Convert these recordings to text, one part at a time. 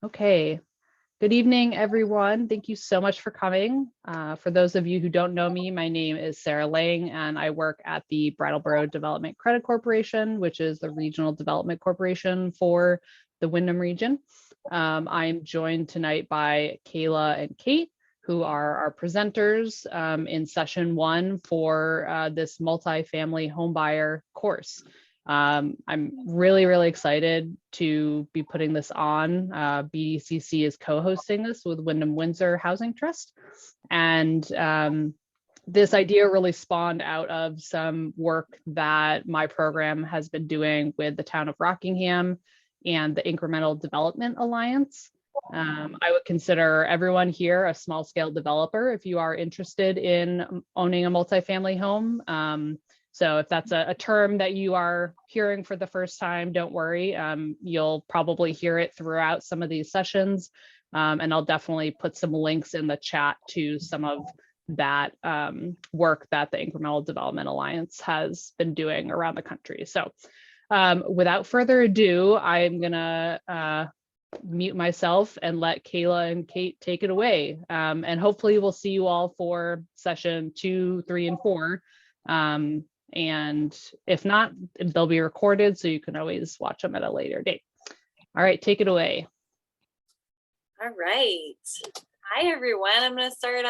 Okay. Good evening, everyone. Thank you so much for coming. For those of you who don't know me, my name is Sarah Lang, and I work at the Brattleboro Development Credit Corporation, which is the regional development corporation for the Windham region. I'm joined tonight by Kayla and Kate, who are our presenters in session one for this multifamily homebuyer course. I'm really excited to be putting this on. BDCC is co-hosting this with Windham Windsor Housing Trust. And this idea really spawned out of some work that my program has been doing with the town of Rockingham and the Incremental Development Alliance. I would consider everyone here a small scale developer if you are interested in owning a multifamily home. So if that's a term that you are hearing for the first time, don't worry. You'll probably hear it throughout some of these sessions. And I'll definitely put some links in the chat to some of that work that the Incremental Development Alliance has been doing around the country. So without further ado, I'm gonna mute myself and let Kayla and Kate take it away. And hopefully we'll see you all for session 2, 3, and 4. And if not, they'll be recorded, so you can always watch them at a later date. All right, take it away. All right. Hi, everyone. I'm going to start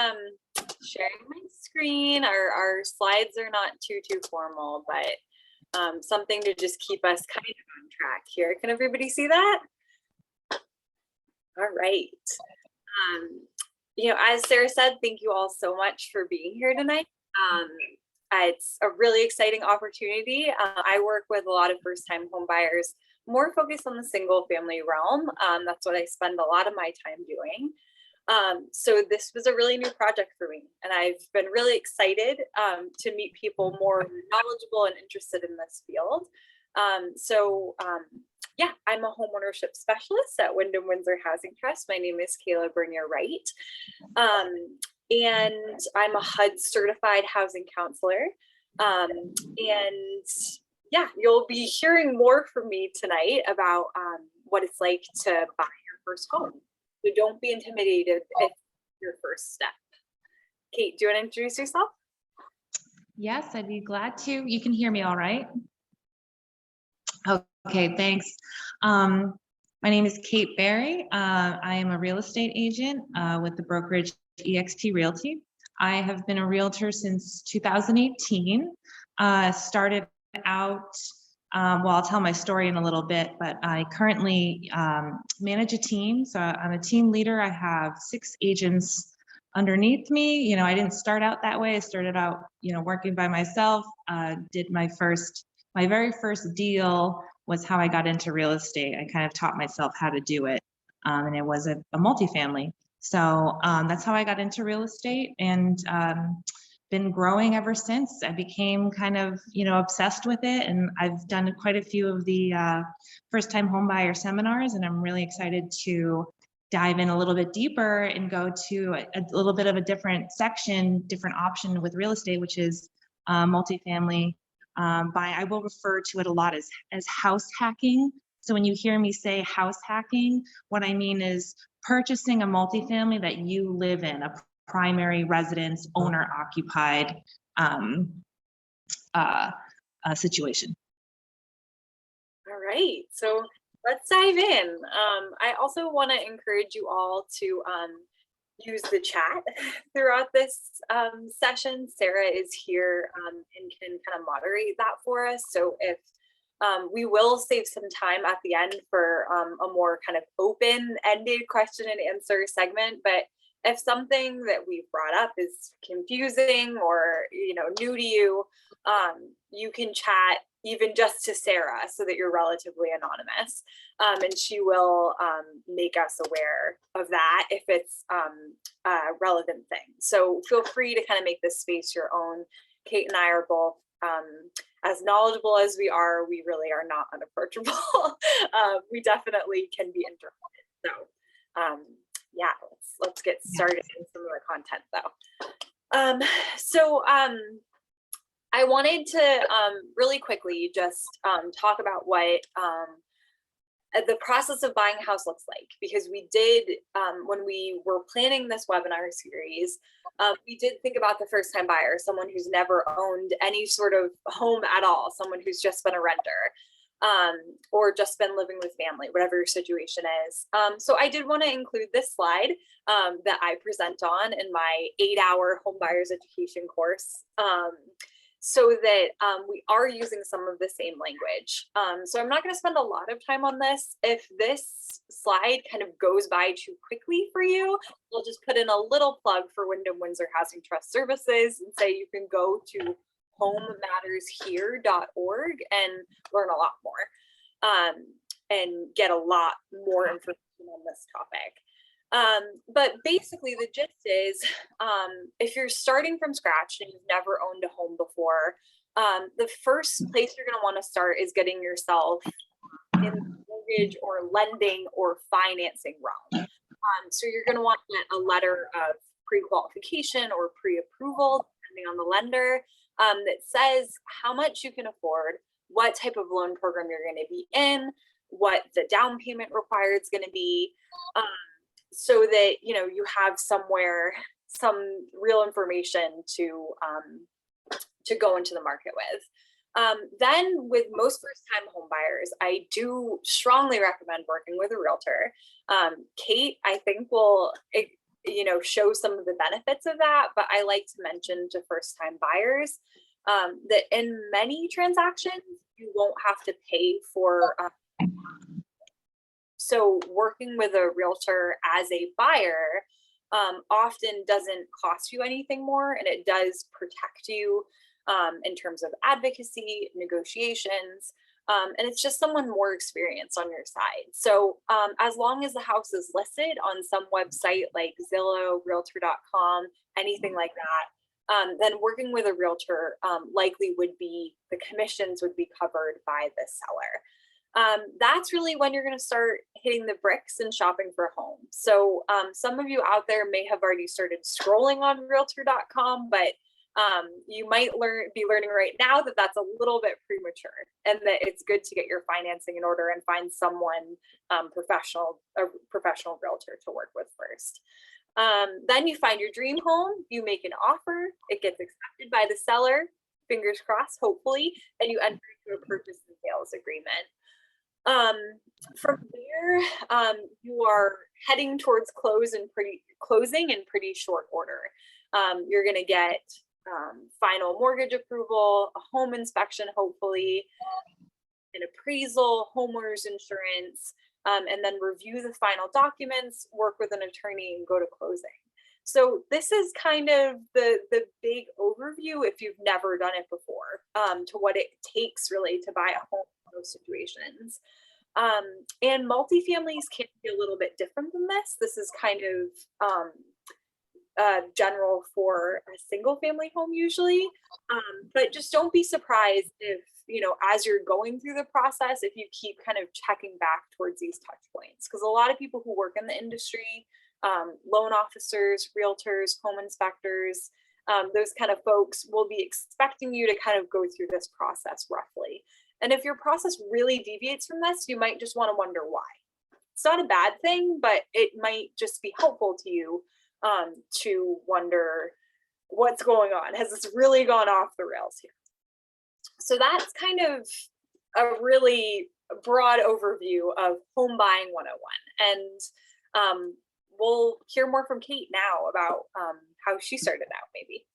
sharing my screen. Our slides are not too formal, but something to just keep us kind of on track here. Can everybody see that? All right. You know, as Sarah said, thank you all so much for being here tonight. It's a really exciting opportunity. I work with a lot of first-time home buyers, more focused on the single-family realm. That's what I spend a lot of my time doing. So this was a really new project for me, and I've been really excited to meet people more knowledgeable and interested in this field. Yeah, I'm a homeownership specialist at Windham Windsor Housing Trust. My name is Kayla Wright. And I'm a HUD certified housing counselor. And yeah, you'll be hearing more from me tonight about what it's like to buy your first home. So don't be intimidated if your first step. Kate, do you want to introduce yourself? Yes, I'd be glad to. You can hear me all right? Okay, thanks. My name is Kate Berry. I am a real estate agent with the brokerage EXP Realty. I have been a realtor since 2018. Started out, well, I'll tell my story in a little bit, but I currently manage a team. So I'm a team leader. I have 6 agents underneath me. You know, I didn't start out that way. I started out, you know, working by myself. Did my very first deal was how I got into real estate. I kind of taught myself how to do it. And it was a multifamily. So that's how I got into real estate, and been growing ever since. I became kind of, you know, obsessed with it, and I've done quite a few of the first-time homebuyer seminars, and I'm really excited to dive in a little bit deeper and go to a little bit of a different section, different option with real estate, which is multifamily. I will refer to it a lot as house hacking. So when you hear me say house hacking, what I mean is purchasing a multifamily that you live in, a primary residence, owner occupied situation. All right, so let's dive in. I also want to encourage you all to use the chat throughout this session. Sarah is here and can kind of moderate that for us. So if we will save some time at the end for a more kind of open-ended question and answer segment, but if something that we've brought up is confusing or, you know, new to you, you can chat even just to Sarah so that you're relatively anonymous, and she will make us aware of that if it's a relevant thing. So feel free to kind of make this space your own. Kate and I are both as knowledgeable as we are. We really are not unapproachable. We definitely can be interrupted. So yeah, let's get started in some of the content though. I wanted to really quickly just talk about what the process of buying a house looks like, because we did, when we were planning this webinar series, we did think about the first time buyer, someone who's never owned any sort of home at all, someone who's just been a renter, or just been living with family, whatever your situation is. So I did want to include this slide that I present on in my 8-hour home buyers education course, so that we are using some of the same language. So I'm not going to spend a lot of time on this. If this slide kind of goes by too quickly for you, we'll just put in a little plug for Windham Windsor Housing Trust Services and say you can go to homemattershere.org and learn a lot more, and get a lot more information on this topic. But basically the gist is, if you're starting from scratch and you've never owned a home before, the first place you're going to want to start is getting yourself in the mortgage or lending or financing realm. So you're going to want to get a letter of pre-qualification or pre-approval, depending on the lender, that says how much you can afford, what type of loan program you're going to be in, what the down payment required is going to be, so that you have somewhere some real information to go into the market with. Then with most first-time home buyers, I do strongly recommend working with a realtor. Kate, I think, will show some of the benefits of that, but I like to mention to first-time buyers that in many transactions you won't have to pay for. So working with a realtor as a buyer often doesn't cost you anything more, and it does protect you in terms of advocacy, negotiations, and it's just someone more experienced on your side. So as long as the house is listed on some website like Zillow, Realtor.com, anything like that, then working with a realtor likely would be, the commissions would be covered by the seller. That's really when you're going to start hitting the bricks and shopping for a home. So some of you out there may have already started scrolling on Realtor.com, but you might be learning right now that that's a little bit premature, and that it's good to get your financing in order and find someone a professional realtor to work with first. Then you find your dream home, you make an offer, it gets accepted by the seller, fingers crossed, hopefully, and you enter into a purchase and sales agreement. From there, you are heading towards closing in pretty short order. You're going to get final mortgage approval, a home inspection, hopefully, an appraisal, homeowner's insurance, and then review the final documents, work with an attorney, and go to closing. So this is kind of the big overview, if you've never done it before, to what it takes really to buy a home in those situations. And multifamilies can be a little bit different than this. This is kind of general for a single family home usually, but just don't be surprised if, as you're going through the process, if you keep kind of checking back towards these touch points, because a lot of people who work in the industry, loan officers, realtors, home inspectors, those kind of folks will be expecting you to kind of go through this process roughly. And if your process really deviates from this, you might just want to wonder why. It's not a bad thing, but it might just be helpful to you to wonder what's going on. Has this really gone off the rails here? So that's kind of a really broad overview of Home Buying 101. And we'll hear more from Kate now about how she started out, maybe.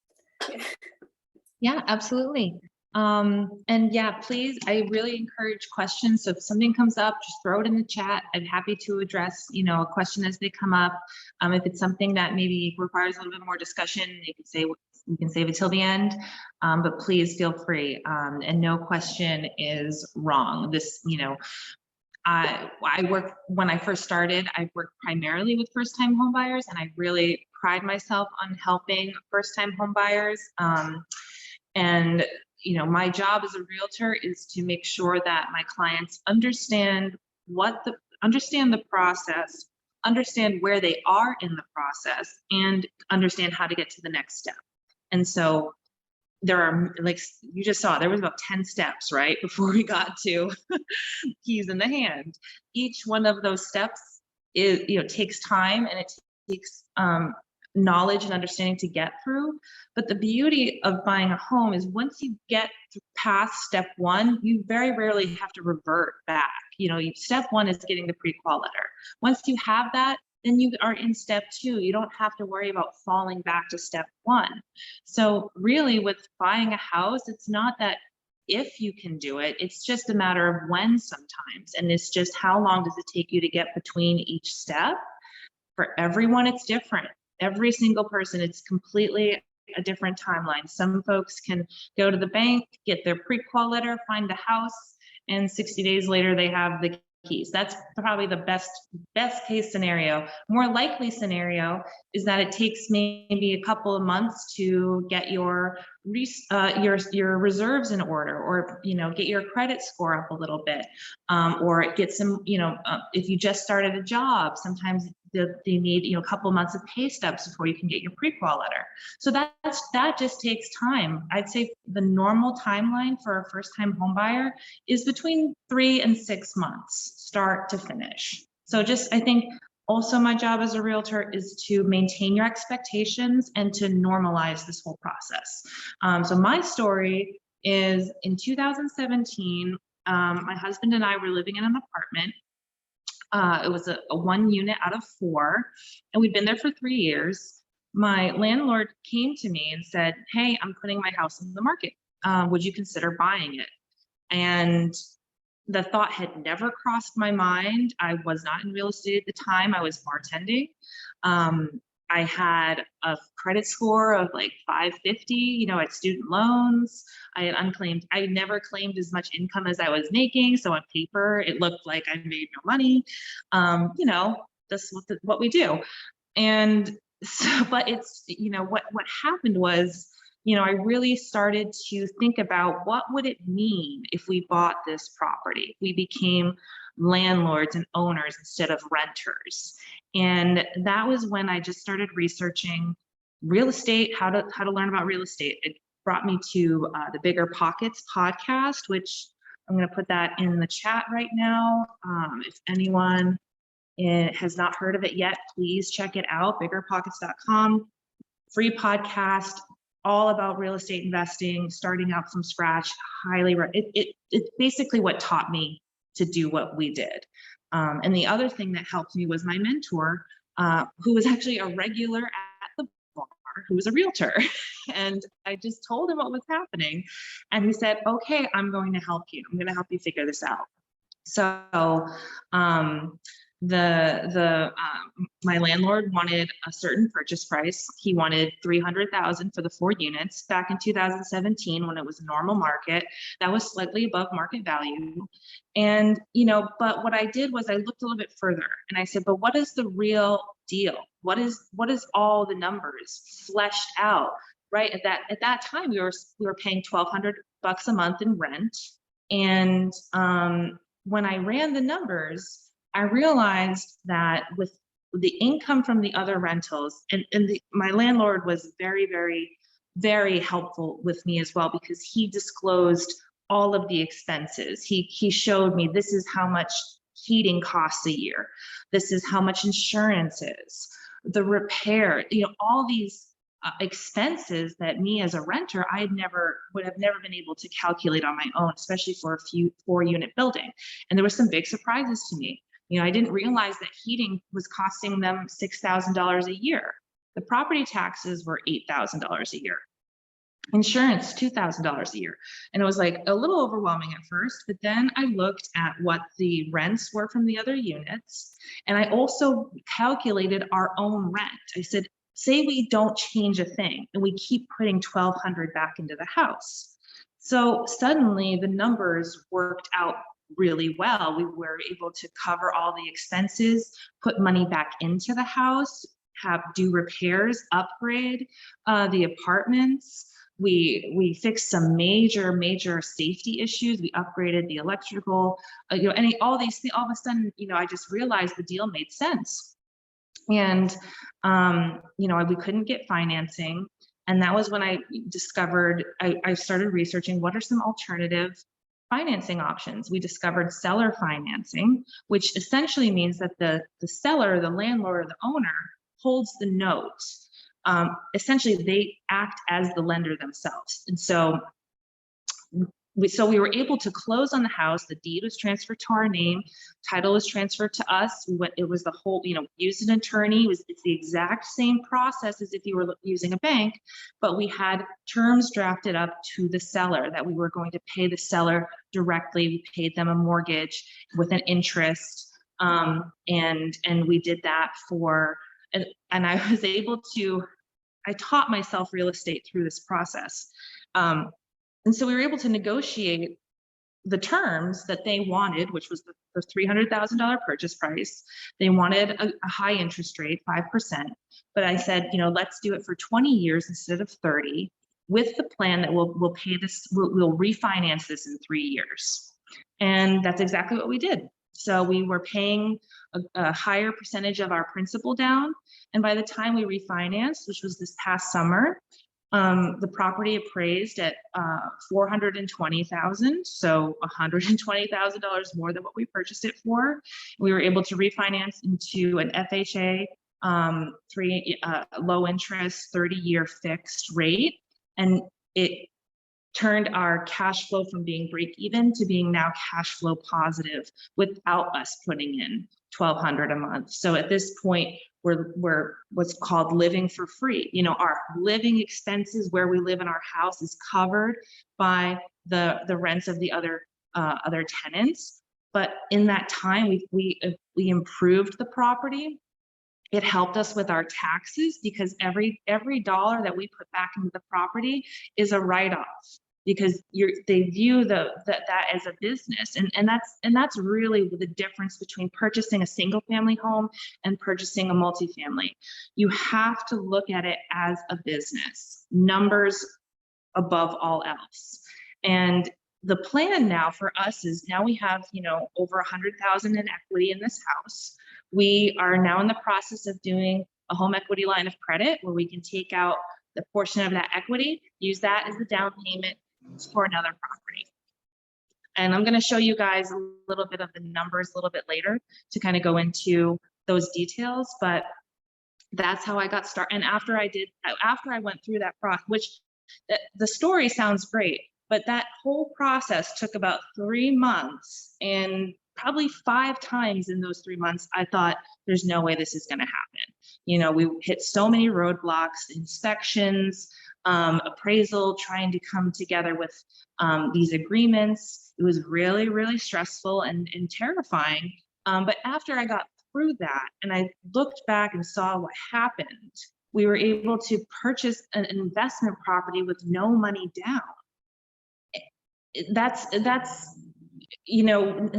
Yeah, absolutely. And yeah, please, I really encourage questions. So if something comes up, just throw it in the chat. I'm happy to address, a question as they come up. If it's something that maybe requires a little bit more discussion, you can say, we can save it till the end, but please feel free. And no question is wrong. This, I work, when I first started, I worked primarily with first-time home buyers, and I really pride myself on helping first-time home buyers. And my job as a realtor is to make sure that my clients understand the process, understand where they are in the process, and understand how to get to the next step. And so there are, like you just saw, there was about 10 steps, right, before we got to keys in the hand. Each one of those steps is, takes time, and it takes knowledge and understanding to get through. But the beauty of buying a home is once you get past step one, you very rarely have to revert back. Step one is getting the pre-qual letter. Once you have that, then you are in step two. You don't have to worry about falling back to step one. So really, with buying a house, it's not that if you can do it, it's just a matter of when sometimes. And it's just how long does it take you to get between each step? For everyone, it's different. Every single person, it's completely a different timeline. Some folks can go to the bank, get their pre-qual letter, find a house, and 60 days later they have the keys. That's probably the best case scenario. More likely scenario is that it takes maybe a couple of months to get your reserves in order, or get your credit score up a little bit, or get some, if you just started a job, sometimes they need a couple of months of pay stubs before you can get your pre-qual letter. So that just takes time. I'd say the normal timeline for a first-time home buyer is between 3 and 6 months, start to finish. So I think also my job as a realtor is to maintain your expectations and to normalize this whole process. So my story is in 2017, my husband and I were living in an apartment. It was a 1 unit out of 4, and we'd been there for 3 years. My landlord came to me and said, "Hey, I'm putting my house on the market. Would you consider buying it?" And the thought had never crossed my mind. I was not in real estate at the time. I was bartending. I had a credit score of like 550, I had student loans. I had unclaimed, I never claimed as much income as I was making. So on paper, it looked like I made no money. That's what we do. And so, but it's, what happened was, I really started to think about what would it mean if we bought this property, if we became landlords and owners instead of renters. And that was when I just started researching real estate, how to learn about real estate. It brought me to the Bigger Pockets podcast, which I'm going to put that in the chat right now. If anyone has not heard of it yet, please check it out, biggerpockets.com. Free podcast, all about real estate investing, starting out from scratch. It's basically what taught me to do what we did. And the other thing that helped me was my mentor, who was actually a regular at the bar, who was a realtor. And I just told him what was happening. And he said, "Okay, I'm going to help you. I'm going to help you figure this out." So my landlord wanted a certain purchase price. He wanted $300,000 for the 4 units back in 2017 when it was a normal market. That was slightly above market value. And, but what I did was I looked a little bit further and I said, but what is the real deal? What is all the numbers fleshed out, right? At that time, we were paying $1,200 a month in rent. And when I ran the numbers, I realized that with the income from the other rentals, and my landlord was very, very, very helpful with me as well, because he disclosed all of the expenses. He showed me, this is how much heating costs a year. This is how much insurance is, the repair, all these expenses that me as a renter, would have never been able to calculate on my own, especially for a 4-unit building. And there were some big surprises to me. I didn't realize that heating was costing them $6,000 a year. The property taxes were $8,000 a year. Insurance, $2,000 a year. And it was like a little overwhelming at first, but then I looked at what the rents were from the other units. And I also calculated our own rent. I said, say we don't change a thing and we keep putting $1,200 back into the house. So suddenly the numbers worked out really well. We were able to cover all the expenses, put money back into the house, do repairs, upgrade the apartments. We fixed some major safety issues. We upgraded the electrical, all these things. All of a sudden, I just realized the deal made sense. And we couldn't get financing. And that was when I discovered, I started researching what are some alternative financing options. We discovered seller financing, which essentially means that the seller, the landlord, or the owner holds the note. Essentially, they act as the lender themselves. And so we were able to close on the house. The deed was transferred to our name. Title was transferred to us. It was the whole, used an attorney. It's the exact same process as if you were using a bank, but we had terms drafted up to the seller that we were going to pay the seller directly. We paid them a mortgage with an interest. And we did that and I was able to, I taught myself real estate through this process. And so we were able to negotiate the terms that they wanted, which was the $300,000 purchase price. They wanted a high interest rate, 5%. But I said, let's do it for 20 years instead of 30, with the plan that we'll pay this, we'll refinance this in 3 years. And that's exactly what we did. So we were paying a higher percentage of our principal down. And by the time we refinanced, which was this past summer, the property appraised at $420,000, so $120,000 more than what we purchased it for. We were able to refinance into an FHA, low interest, 30-year fixed rate, and it turned our cash flow from being break even to being now cash flow positive without us putting in $1,200 a month. So at this point, we're what's called living for free. Our living expenses where we live in our house is covered by the rents of the other tenants. But in that time, we improved the property. It helped us with our taxes because every dollar that we put back into the property is a write-off, because they view that as a business, and that's really the difference between purchasing a single family home and purchasing a multifamily. You have to look at it as a business, numbers above all else. And the plan now for us is, now we have over 100,000 in equity in this house. We are now in the process of doing a home equity line of credit where we can take out the portion of that equity, use that as the down payment for another property. And I'm going to show you guys a little bit of the numbers a little bit later to kind of go into those details, but that's how I got started. And after I went through that process, which the story sounds great, but that whole process took about 3 months, and probably 5 times in those 3 months, I thought, there's no way this is going to happen. We hit so many roadblocks, inspections, appraisal, trying to come together with these agreements. It was really, really stressful and terrifying. But after I got through that and I looked back and saw what happened, we were able to purchase an investment property with no money down. That's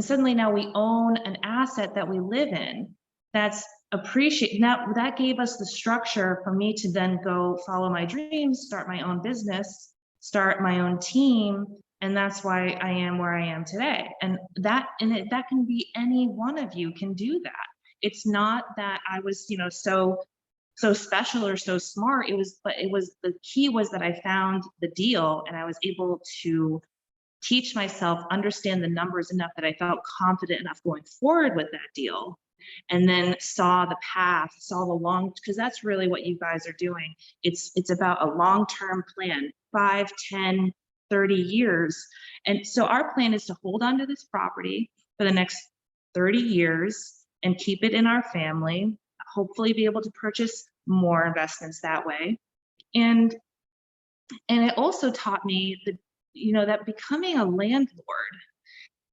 suddenly now we own an asset that we live in. That's appreciate. Now that gave us the structure for me to then go follow my dreams, start my own business, start my own team. And that's why I am where I am today. And that can be any one of you can do that. It's not that I was, so special or so smart. The key was that I found the deal and I was able to teach myself, understand the numbers enough that I felt confident enough going forward with that deal. And then saw the path, saw the long, because that's really what you guys are doing. It's about a long-term plan, 5, 10, 30 years. And so our plan is to hold on to this property for the next 30 years and keep it in our family, hopefully be able to purchase more investments that way. And it also taught me that, that becoming a landlord,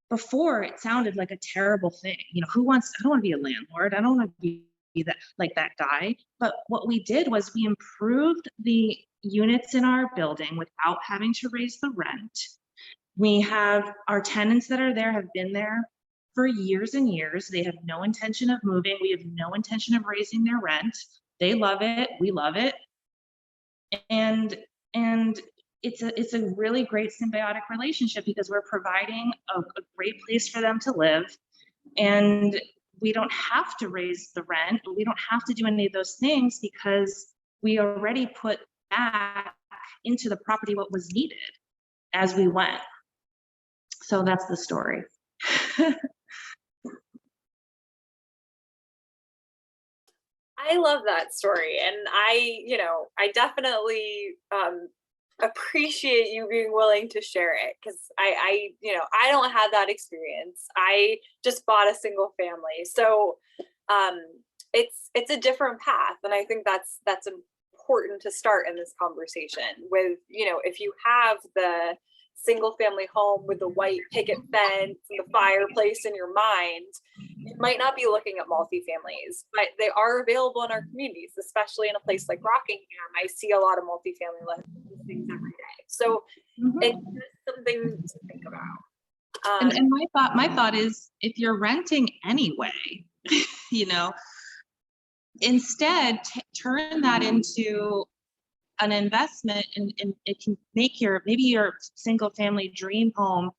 before it sounded like a terrible thing. I don't want to be a landlord. I don't want to be that guy. But what we did was we improved the units in our building without having to raise the rent. We have our tenants that are there have been there for years and years. They have no intention of moving. We have no intention of raising their rent. They love it. We love it. And it's a really great symbiotic relationship because we're providing a great place for them to live, and we don't have to raise the rent. We don't have to do any of those things because we already put back into the property what was needed as we went. So that's the story. I love that story. And I definitely appreciate you being willing to share it, because I don't have that experience. I just bought a single family. So it's a different path. And I think that's important to start in this conversation with, if you have the single family home with the white picket fence and the fireplace in your mind, you might not be looking at multifamilies, but they are available in our communities, especially in a place like Rockingham. I see a lot of multifamily listings every day. So it's just something to think about. And my thought is, if you're renting anyway, instead turn that into an investment, and it can make maybe your single family dream home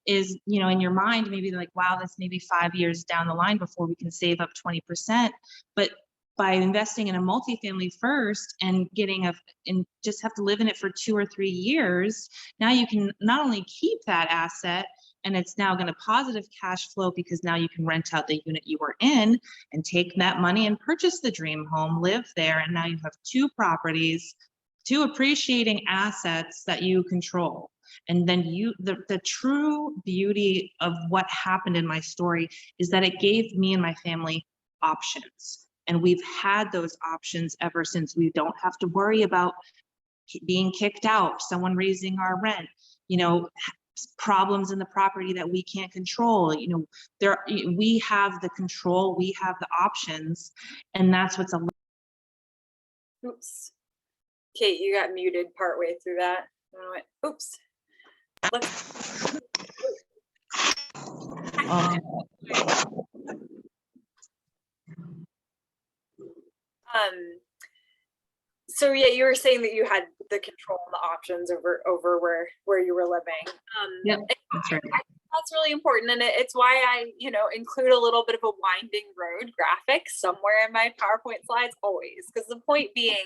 is, in your mind, maybe like, wow, that's maybe 5 years down the line before we can save up 20%. But by investing in a multifamily first and and just have to live in it for 2 or 3 years, now you can not only keep that asset, and it's now going to positive cash flow because now you can rent out the unit you were in and take that money and purchase the dream home, live there, and now you have 2 properties, 2 appreciating assets that you control. And then the true beauty of what happened in my story is that it gave me and my family options. And we've had those options ever since. We don't have to worry about being kicked out, someone raising our rent, problems in the property that we can't control. We have the control, we have the options, and that's what's Oops. Kate, you got muted partway through that. Oops. So yeah, you were saying that you had the control and the options over where you were living. Yep, that's right. That's really important, and it's why I include a little bit of a winding road graphic somewhere in my PowerPoint slides always, because the point being,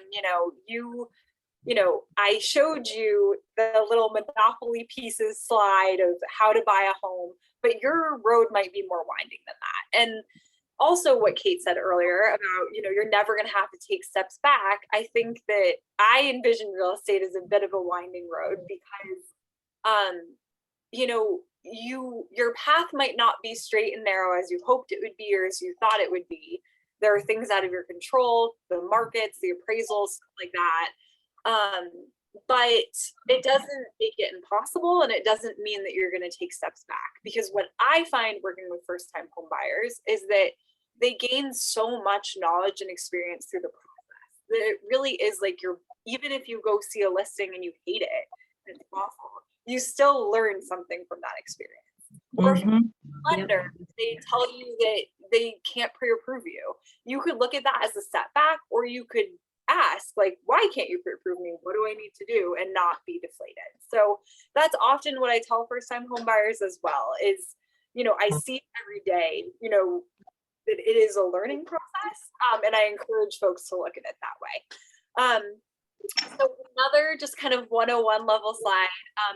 I showed you the little Monopoly pieces slide of how to buy a home, but your road might be more winding than that. And also what Kate said earlier about, you're never going to have to take steps back. I think that I envision real estate as a bit of a winding road, because, your path might not be straight and narrow as you hoped it would be, or as you thought it would be. There are things out of your control, the markets, the appraisals, stuff like that. But it doesn't make it impossible, and it doesn't mean that you're going to take steps back. Because what I find working with first-time home buyers is that they gain so much knowledge and experience through the process that it really is like even if you go see a listing and you hate it, and it's awful, you still learn something from that experience. Or if you're a lender, they tell you that they can't pre-approve you. You could look at that as a setback, or you could ask, like, why can't you pre-approve me? What do I need to do? And not be deflated. So that's often what I tell first-time home buyers as well is, I see it every day, that it is a learning process. And I encourage folks to look at it that way. So another just kind of 101 level slide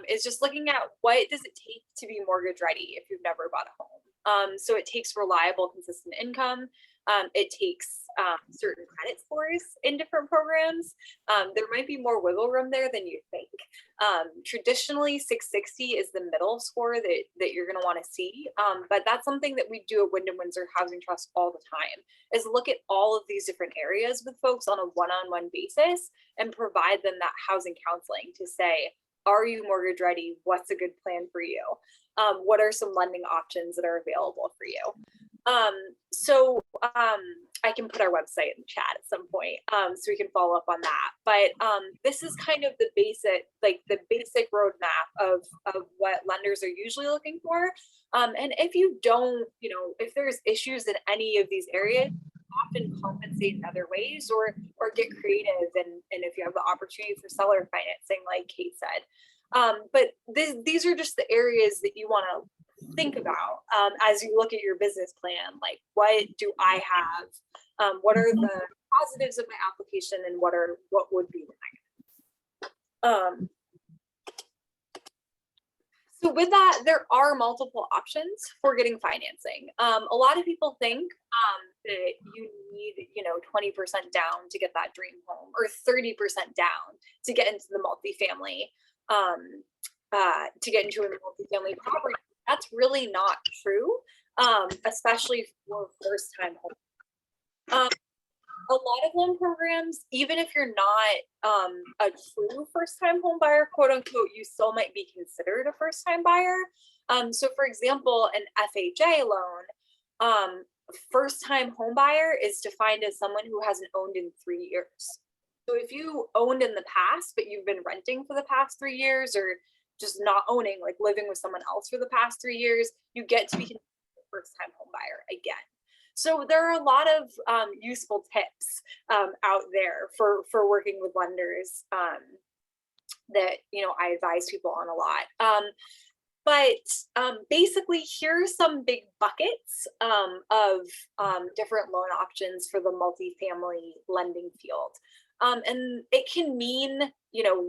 is just looking at what does it take to be mortgage ready if you've never bought a home. So it takes reliable, consistent income. It takes certain credit scores in different programs. There might be more wiggle room there than you think. Traditionally, 660 is the middle score that you're going to want to see. But that's something that we do at Windham Windsor Housing Trust all the time, is look at all of these different areas with folks on a one-on-one basis and provide them that housing counseling to say, are you mortgage ready? What's a good plan for you? What are some lending options that are available for you? I can put our website in the chat at some point so we can follow up on that. But this is kind of the basic roadmap of what lenders are usually looking for. And if you don't, if there's issues in any of these areas, often compensate in other ways or get creative. And if you have the opportunity for seller financing, like Kate said. But these are just the areas that you want to think about as you look at your business plan. Like, what do I have? What are the positives of my application, and what would be the negatives? So with that, there are multiple options for getting financing. A lot of people think that you need, 20% down to get that dream home, or 30% down to get into the multifamily, property. That's really not true, especially for first-time home. A lot of loan programs, even if you're not a true first-time home buyer, quote unquote, you still might be considered a first-time buyer. So for example, an FHA loan, first-time home buyer is defined as someone who hasn't owned in 3 years. So if you owned in the past, but you've been renting for the past 3 years, or just not owning, like living with someone else for the past 3 years, you get to be considered a first-time home buyer again. So there are a lot of useful tips out there for working with lenders that I advise people on a lot. But basically, here are some big buckets of different loan options for the multifamily lending field. And it can mean,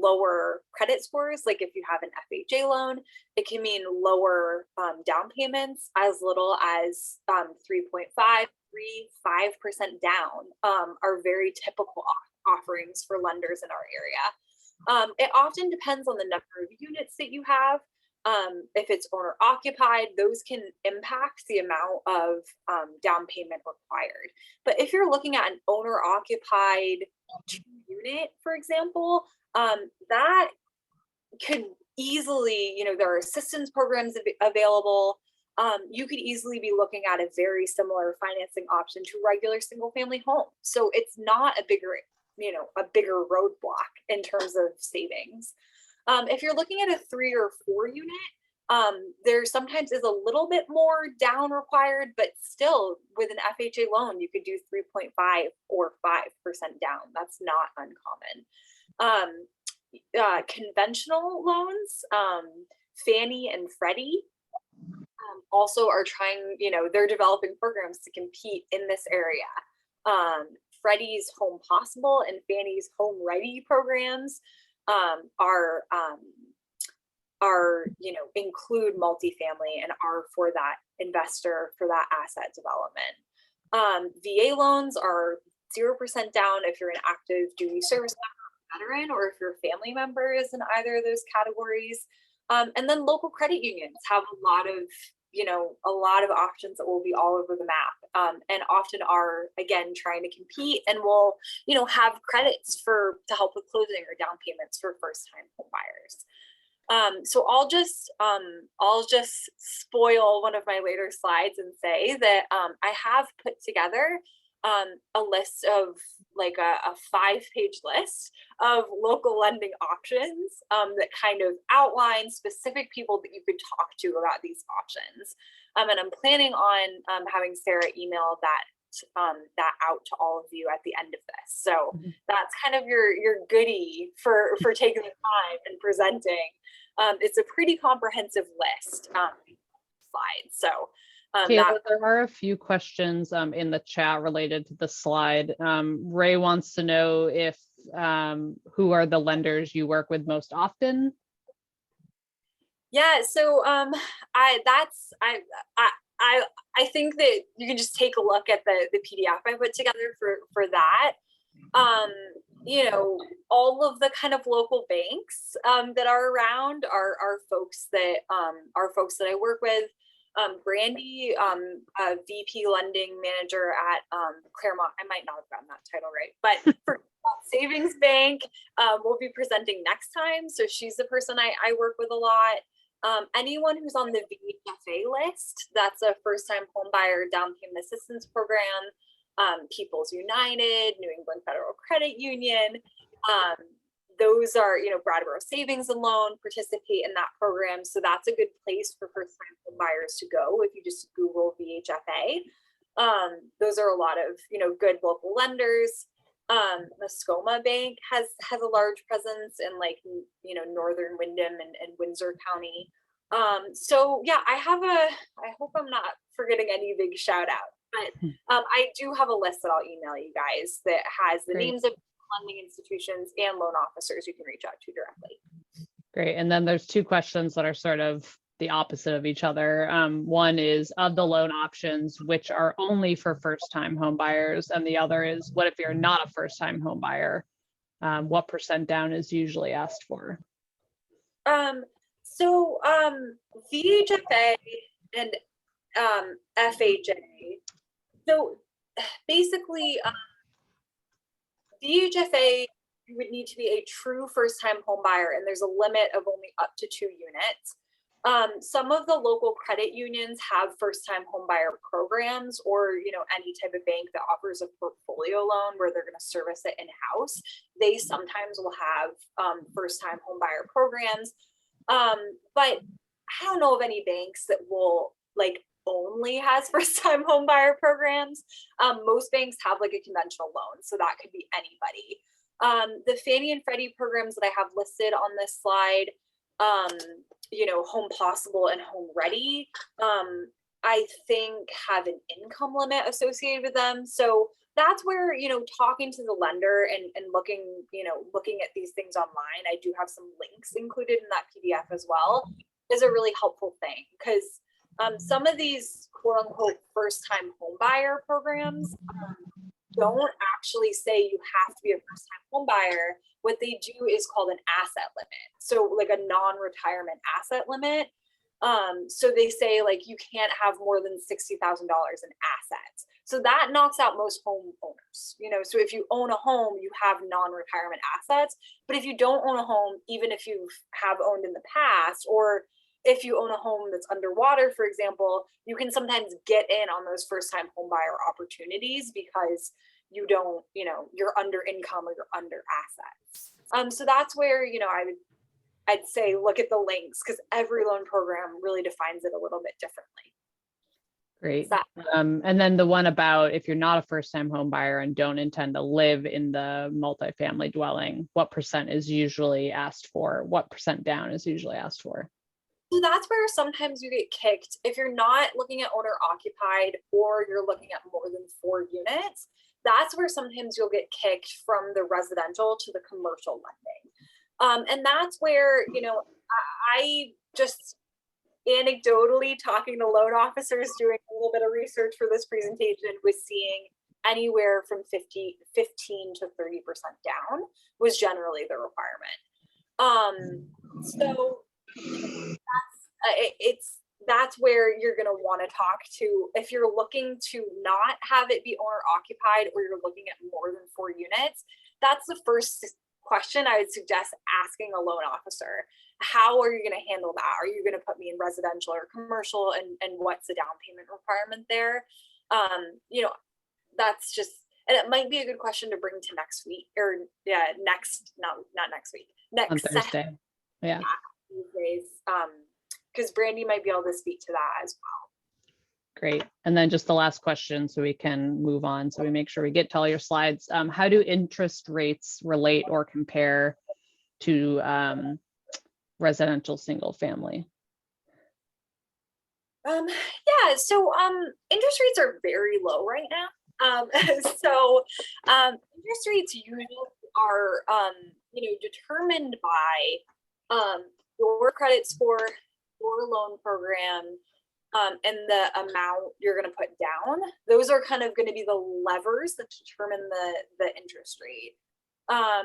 lower credit scores. Like if you have an FHA loan, it can mean lower down payments, as little as 3.5% down are very typical offerings for lenders in our area. It often depends on the number of units that you have. If it's owner occupied, those can impact the amount of down payment required. But if you're looking at an owner occupied 2-unit, for example, that could easily, there are assistance programs available. You could easily be looking at a very similar financing option to regular single family home. So it's not a bigger roadblock in terms of savings. If you're looking at a 3 or 4 unit, there sometimes is a little bit more down required, but still with an FHA loan, you could do 3.5 or 5% down. That's not uncommon. Conventional loans, Fannie and Freddie, also are trying, they're developing programs to compete in this area. Freddie's Home Possible and Fannie's Home Ready programs include multifamily and are for that investor, for that asset development. VA loans are 0% down if you're an active duty service member, veteran, or if your family member is in either of those categories. And then local credit unions have a lot of options that will be all over the map, and often are, again, trying to compete and will, have credits to help with closing or down payments for first-time home buyers. So I'll just spoil one of my later slides and say that I have put together a list of like a 5-page list of local lending options that kind of outline specific people that you could talk to about these options. And I'm planning on having Sarah email that out to all of you at the end of this. So that's kind of your goodie for taking the time and presenting. It's a pretty comprehensive list slide. So Kayla, there are a few questions in the chat related to the slide. Ray wants to know if who are the lenders you work with most often? Yeah, so I think that you can just take a look at the PDF I put together for that. All of the kind of local banks that are around are folks that I work with. Brandy, a VP lending manager at Claremont, I might not have gotten that title right, but for Savings Bank will be presenting next time. So she's the person I work with a lot. Anyone who's on the VHFA list, that's a first-time home buyer down payment assistance program. People's United, New England Federal Credit Union. Those are, Brattleboro Savings and Loan participate in that program. So that's a good place for first-time home buyers to go if you just Google VHFA. Those are a lot of, good local lenders. Muskoma Bank has a large presence in northern Windham and Windsor County. So yeah, I hope I'm not forgetting any big shout out, but I do have a list that I'll email you guys that has the names of lending institutions and loan officers you can reach out to directly. Great. And then there's two questions that are sort of the opposite of each other. One is, of the loan options, which are only for first-time home buyers, and the other is, what if you're not a first-time home buyer? What % down is usually asked for? VHFA and FHA. So basically, VHFA, you would need to be a true first-time home buyer, and there's a limit of only up to 2 units. Some of the local credit unions have first-time home buyer programs, or any type of bank that offers a portfolio loan where they're going to service it in-house. They sometimes will have first-time home buyer programs, but I don't know of any banks that will only has first-time home buyer programs. Most banks have a conventional loan, so that could be anybody. The Fannie and Freddie programs that I have listed on this slide, Home Possible and Home Ready, I think have an income limit associated with them. So that's where, talking to the lender and looking at these things online, I do have some links included in that PDF as well, is a really helpful thing, because some of these quote unquote first-time home buyer programs don't actually say you have to be a first-time home buyer. What they do is called an asset limit. So a non-retirement asset limit. So they say you can't have more than $60,000 in assets. So that knocks out most homeowners. So if you own a home, you have non-retirement assets. But if you don't own a home, even if you have owned in the past, or if you own a home that's underwater, for example, you can sometimes get in on those first-time home buyer opportunities because you don't, you're under income or you're under assets. So that's where, I'd say look at the links, because every loan program really defines it a little bit differently. Great. And then the one about, if you're not a first-time home buyer and don't intend to live in the multifamily dwelling, what % is usually asked for? What % down is usually asked for? So that's where sometimes you get kicked. If you're not looking at owner occupied, or you're looking at more than 4 units, that's where sometimes you'll get kicked from the residential to the commercial lending. And that's where, I just anecdotally talking to loan officers, doing a little bit of research for this presentation, was seeing anywhere from 15 to 30% down was generally the requirement. So that's where you're going to want to talk to, if you're looking to not have it be owner occupied, or you're looking at more than 4 units. That's the first question I would suggest asking a loan officer. How are you going to handle that? Are you going to put me in residential or commercial, and what's the down payment requirement there? That's just, and it might be a good question to bring to next week, or not next week, On Thursday. Yeah. These days, because Brandy might be able to speak to that as well. Great. And then just the last question, so we can move on, so we make sure we get to all your slides. How do interest rates relate or compare to residential single family? Yeah, so interest rates are very low right now. So interest rates usually are determined by your credit score, your loan program, and the amount you're going to put down. Those are kind of going to be the levers that determine the interest rate. I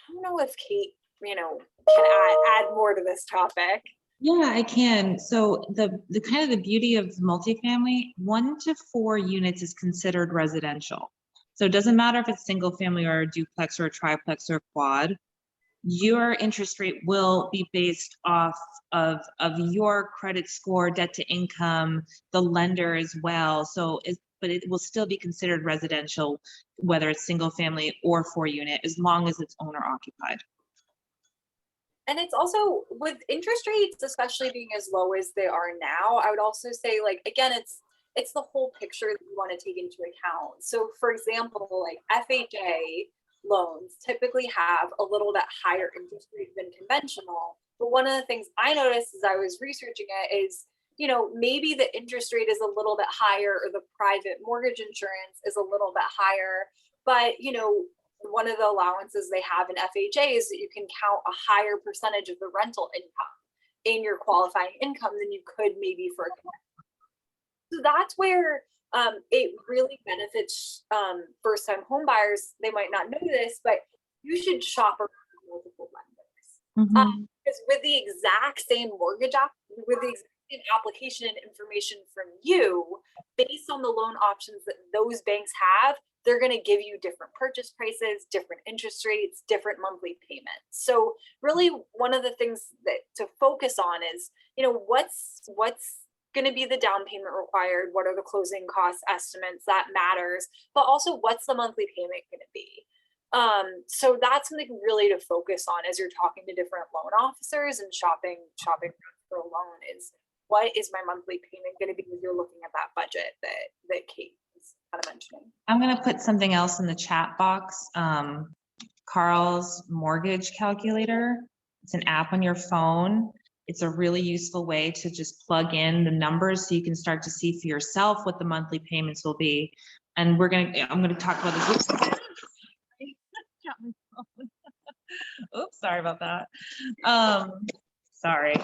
don't know if Kate, can add more to this topic. Yeah, I can. So the kind of the beauty of multifamily, 1 to 4 units is considered residential. So it doesn't matter if it's single family or a duplex or a triplex or quad. Your interest rate will be based off of your credit score, debt to income, the lender as well. But it will still be considered residential, whether it's single family or 4 unit, as long as it's owner occupied. And it's also, with interest rates, especially being as low as they are now, I would also say, again, it's the whole picture that you want to take into account. So for example, FHA loans typically have a little bit higher interest rate than conventional. But one of the things I noticed as I was researching it is, maybe the interest rate is a little bit higher, or the private mortgage insurance is a little bit higher, but, one of the allowances they have in FHA is that you can count a higher percentage of the rental income in your qualifying income than you could maybe for a conventional. So that's where it really benefits first-time home buyers. They might not know this, but you should shop around multiple lenders. Because with the exact same mortgage with the exact same application and information from you, based on the loan options that those banks have, they're going to give you different purchase prices, different interest rates, different monthly payments. So really one of the things that to focus on is, you know, what's going to be the down payment required? What are the closing cost estimates? That matters. But also, what's the monthly payment going to be? So that's something really to focus on as you're talking to different loan officers and shopping for a loan is, what is my monthly payment going to be when you're looking at that budget that Kate was kind of mentioning? I'm going to put something else in the chat box. Carl's mortgage calculator. It's an app on your phone. It's a really useful way to just plug in the numbers so you can start to see for yourself what the monthly payments will be. And I'm going to talk about this. Oops, sorry about that. Sorry.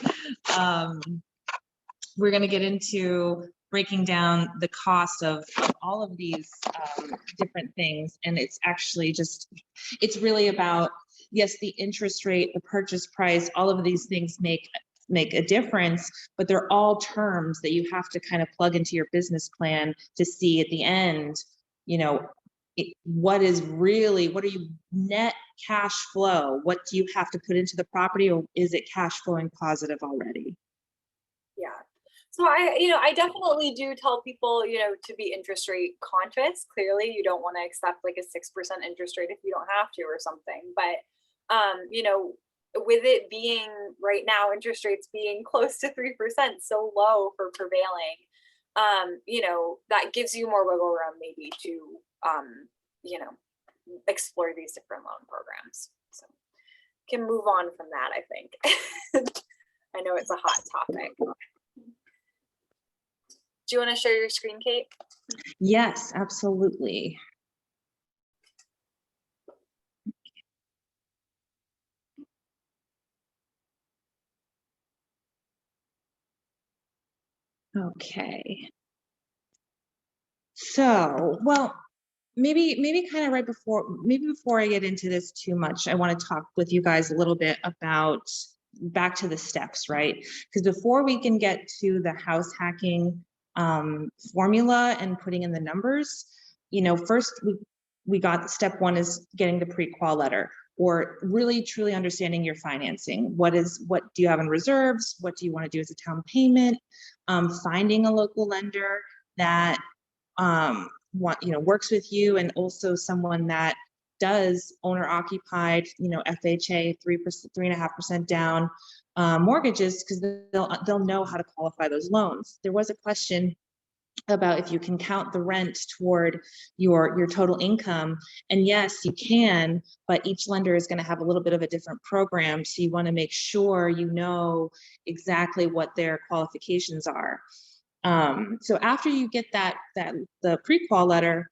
We're going to get into breaking down the cost of all of these different things. And it's actually just, it's really about, yes, the interest rate, the purchase price, all of these things make a difference, but they're all terms that you have to kind of plug into your business plan to see at the end, you know, what are you net cash flow? What do you have to put into the property, or is it cash flowing positive already? Yeah. So I definitely do tell people, to be interest rate conscious. Clearly, you don't want to accept like a 6% interest rate if you don't have to or something. But, with it being right now, interest rates being close to 3%, so low for prevailing, that gives you more wiggle room maybe to, explore these different loan programs. So can move on from that, I think. I know it's a hot topic. Do you want to share your screen, Kate? Yes, absolutely. Okay. So, well, maybe kind of right before I get into this too much, I want to talk with you guys a little bit about back to the steps, right? Because before we can get to the house hacking formula and putting in the numbers, first we got step one is getting the pre-qual letter, or really truly understanding your financing. What do you have in reserves? What do you want to do as a down payment? Finding a local lender that works with you, and also someone that does owner occupied, FHA 3.5% down mortgages, because they'll know how to qualify those loans. There was a question about if you can count the rent toward your total income, and yes, you can, but each lender is going to have a little bit of a different program, so you want to make sure you know exactly what their qualifications are. So after you get the pre-qual letter,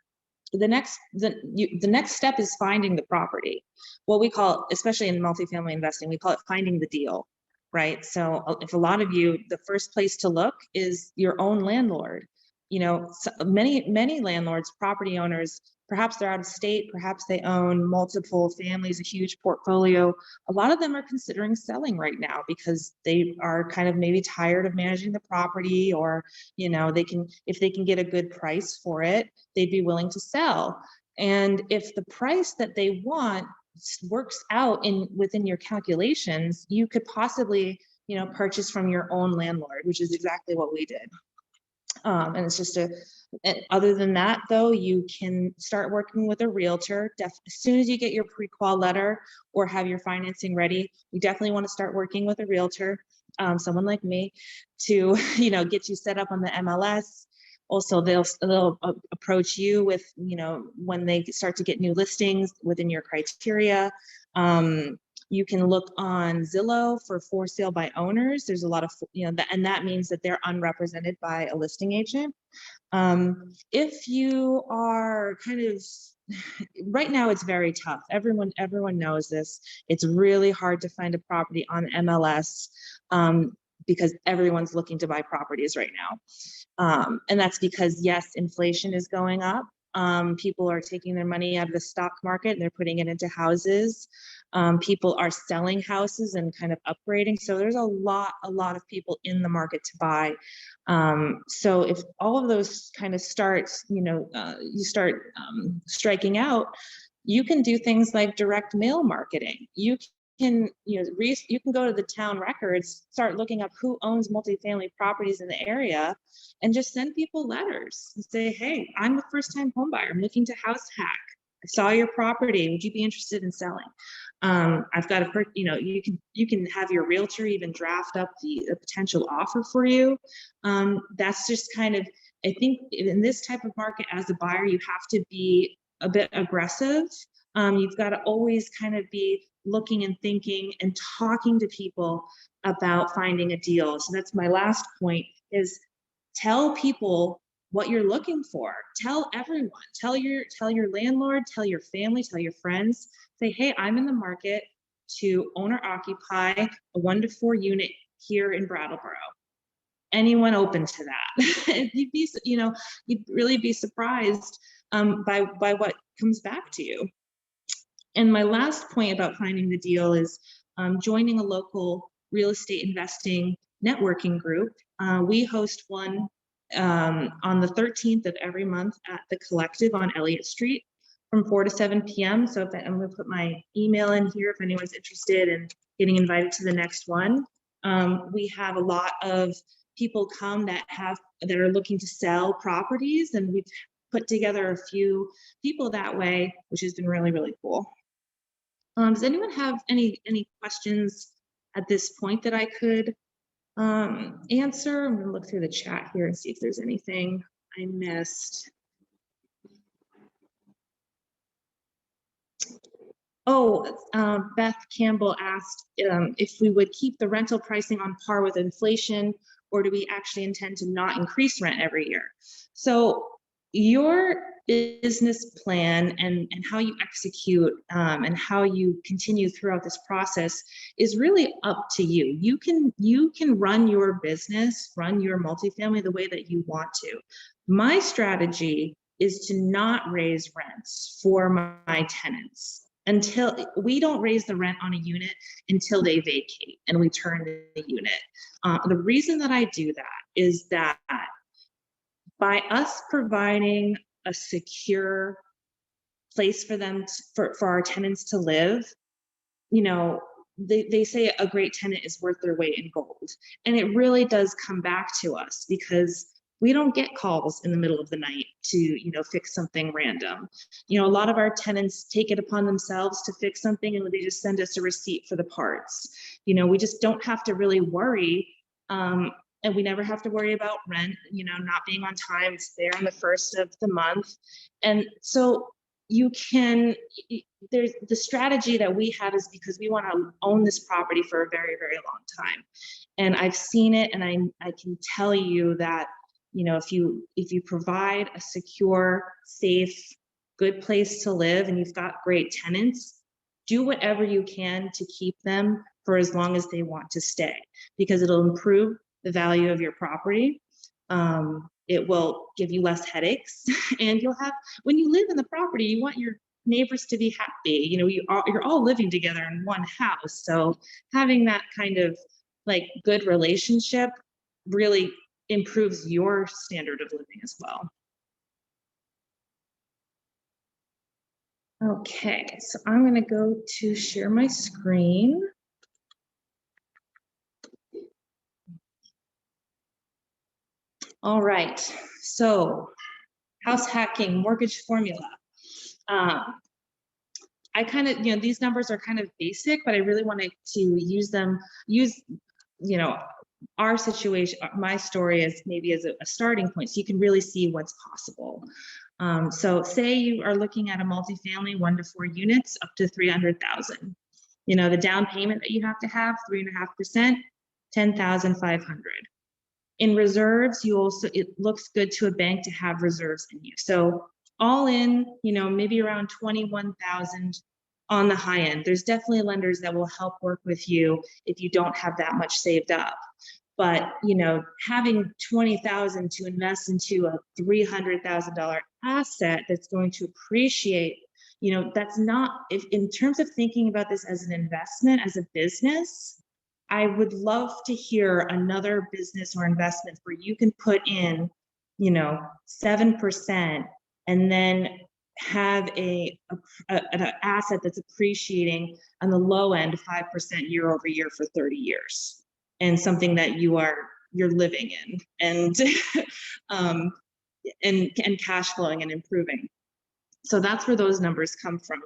the next step is finding the property. What we call, especially in multifamily investing, we call it finding the deal, right? So if a lot of you, the first place to look is your own landlord. Many landlords, property owners, perhaps they're out of state, perhaps they own multiple families, a huge portfolio. A lot of them are considering selling right now because they are kind of maybe tired of managing the property, or, if they can get a good price for it, they'd be willing to sell. And if the price that they want works out within your calculations, you could possibly, purchase from your own landlord, which is exactly what we did. And it's just other than that, though, you can start working with a realtor. As soon as you get your pre-qual letter or have your financing ready, you definitely want to start working with a realtor, someone like me, to get you set up on the MLS. Also, they'll approach you with, when they start to get new listings within your criteria. You can look on Zillow for sale by owners. There's a lot of, and that means that they're unrepresented by a listing agent. If you are kind of right now it's very tough. Everyone knows this. It's really hard to find a property on MLS because everyone's looking to buy properties right now. And that's because, yes, inflation is going up. People are taking their money out of the stock market and they're putting it into houses. People are selling houses and kind of upgrading. So there's a lot of people in the market to buy. So if all of those kind of starts, you start striking out, you can do things like direct mail marketing. You can, you can go to the town records, start looking up who owns multifamily properties in the area, and just send people letters and say, hey, I'm a first-time homebuyer. I'm looking to house hack. I saw your property. Would you be interested in selling? I've got you can have your realtor even draft up the potential offer for you. That's just kind of, I think in this type of market as a buyer, you have to be a bit aggressive. You've got to always kind of be looking and thinking and talking to people about finding a deal. So that's my last point, is tell people what you're looking for. Tell everyone, tell your landlord, tell your family, tell your friends, say, hey, I'm in the market to own or occupy a 1 to 4 unit here in Brattleboro. Anyone open to that? You'd really be surprised by what comes back to you. And my last point about finding the deal is joining a local real estate investing networking group. We host one on the 13th of every month at the Collective on Elliott Street from 4 to 7 p.m. So I'm going to put my email in here if anyone's interested in getting invited to the next one. We have a lot of people come that are looking to sell properties, and we've put together a few people that way, which has been really, really cool. Does anyone have any questions at this point that I could answer? I'm going to look through the chat here and see if there's anything I missed. Oh, Beth Campbell asked if we would keep the rental pricing on par with inflation, or do we actually intend to not increase rent every year? So your business plan and how you execute and how you continue throughout this process is really up to you. You can run your business, run your multifamily the way that you want to. My strategy is to not raise rents for my tenants until we don't raise the rent on a unit until they vacate and we turn the unit. The reason that I do that is that by us providing a secure place for them, for our tenants to live, they say a great tenant is worth their weight in gold. And it really does come back to us, because we don't get calls in the middle of the night to, fix something random. A lot of our tenants take it upon themselves to fix something and they just send us a receipt for the parts. We just don't have to really worry. And we never have to worry about rent, not being on time. It's there on the first of the month. And so there's the strategy that we have is because we want to own this property for a very, very long time. And I've seen it, and I can tell you that, if you provide a secure, safe, good place to live, and you've got great tenants, do whatever you can to keep them for as long as they want to stay, because it'll improve the value of your property. It will give you less headaches, and when you live in the property, you want your neighbors to be happy. You're all living together in one house. So having that kind of good relationship really improves your standard of living as well. Okay, so I'm going to go to share my screen. All right, so house hacking, mortgage formula. I kind of, these numbers are kind of basic, but I really wanted to use our situation, my story as a starting point, so you can really see what's possible. So say you are looking at a multifamily 1 to 4 units up to 300,000. The down payment that you have to have 3.5%, 10,500. In reserves, it looks good to a bank to have reserves in you. So all in, maybe around 21,000 on the high end. There's definitely lenders that will help work with you if you don't have that much saved up. But, having 20,000 to invest into a $300,000 asset that's going to appreciate, that's not, if in terms of thinking about this as an investment, as a business, I would love to hear another business or investment where you can put in, 7% and then have an asset that's appreciating on the low end 5% year over year for 30 years, and something that you're living in and and cash flowing and improving. So that's where those numbers come from.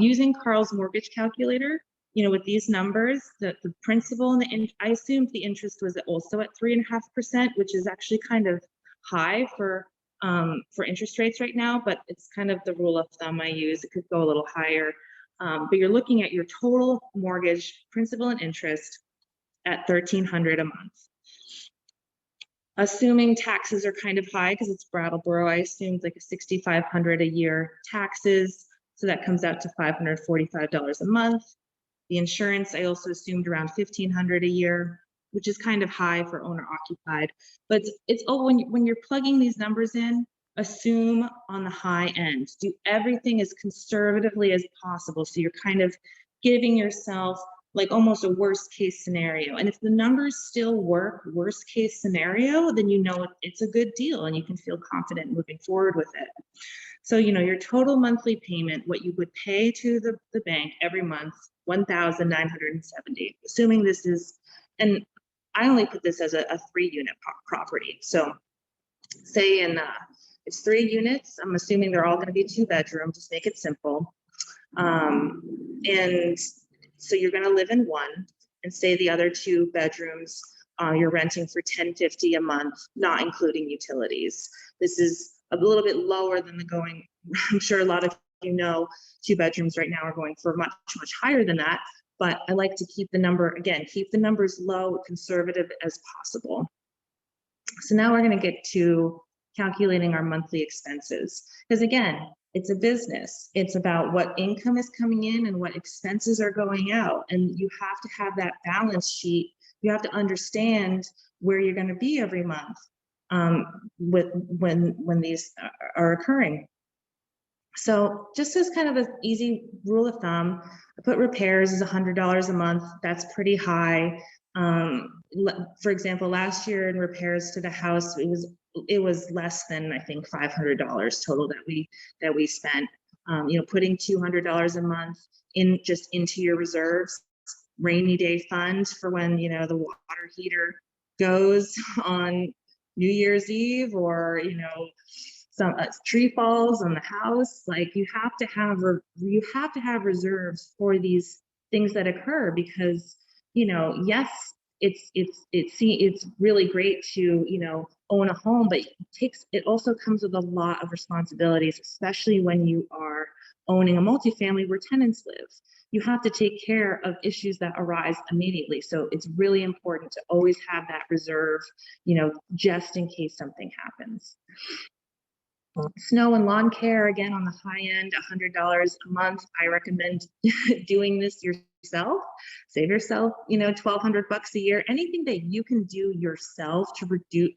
Using Carl's mortgage calculator, with these numbers, the principal and I assumed the interest was also at 3.5%, which is actually kind of high for interest rates right now, but it's kind of the rule of thumb I use. It could go a little higher, but you're looking at your total mortgage principal and interest at $1,300 a month. Assuming taxes are kind of high because it's Brattleboro, I assumed like a $6,500 a year taxes, so that comes out to $545 a month. The insurance, I also assumed around $1,500 a year, which is kind of high for owner occupied. But it's when you're plugging these numbers in, assume on the high end. Do everything as conservatively as possible, so you're kind of giving yourself like almost a worst case scenario. And if the numbers still work, worst case scenario, then it's a good deal and you can feel confident moving forward with it. So, your total monthly payment, what you would pay to the bank every month, $1,970, assuming this is, and I only put this as a 3-unit property. So say it's 3 units, I'm assuming they're all going to be 2-bedroom, just make it simple. And so you're going to live in one, and say the other 2 bedrooms you're renting for $1,050 a month, not including utilities. This is a little bit lower than the going. I'm sure a lot of 2 bedrooms right now are going for much higher than that. But I like to keep the numbers low, conservative as possible. So now we're going to get to calculating our monthly expenses, because again, it's a business. It's about what income is coming in and what expenses are going out. And you have to have that balance sheet. You have to understand where you're going to be every month when these are occurring. So just as kind of an easy rule of thumb, I put repairs is $100 a month. That's pretty high. For example, last year in repairs to the house, it was less than, I think, $500 total that we spent. Putting $200 a month into your reserves, rainy day fund for when the water heater goes on New Year's Eve, or some tree falls on the house. Like you have to have reserves for these things that occur, because yes, it's really great to own a home, but it also comes with a lot of responsibilities, especially when you are owning a multifamily where tenants live. You have to take care of issues that arise immediately. So it's really important to always have that reserve, just in case something happens. Snow and lawn care, again, on the high end, $100 a month. I recommend doing this yourself. Save yourself, $1,200 a year. Anything that you can do yourself to reduce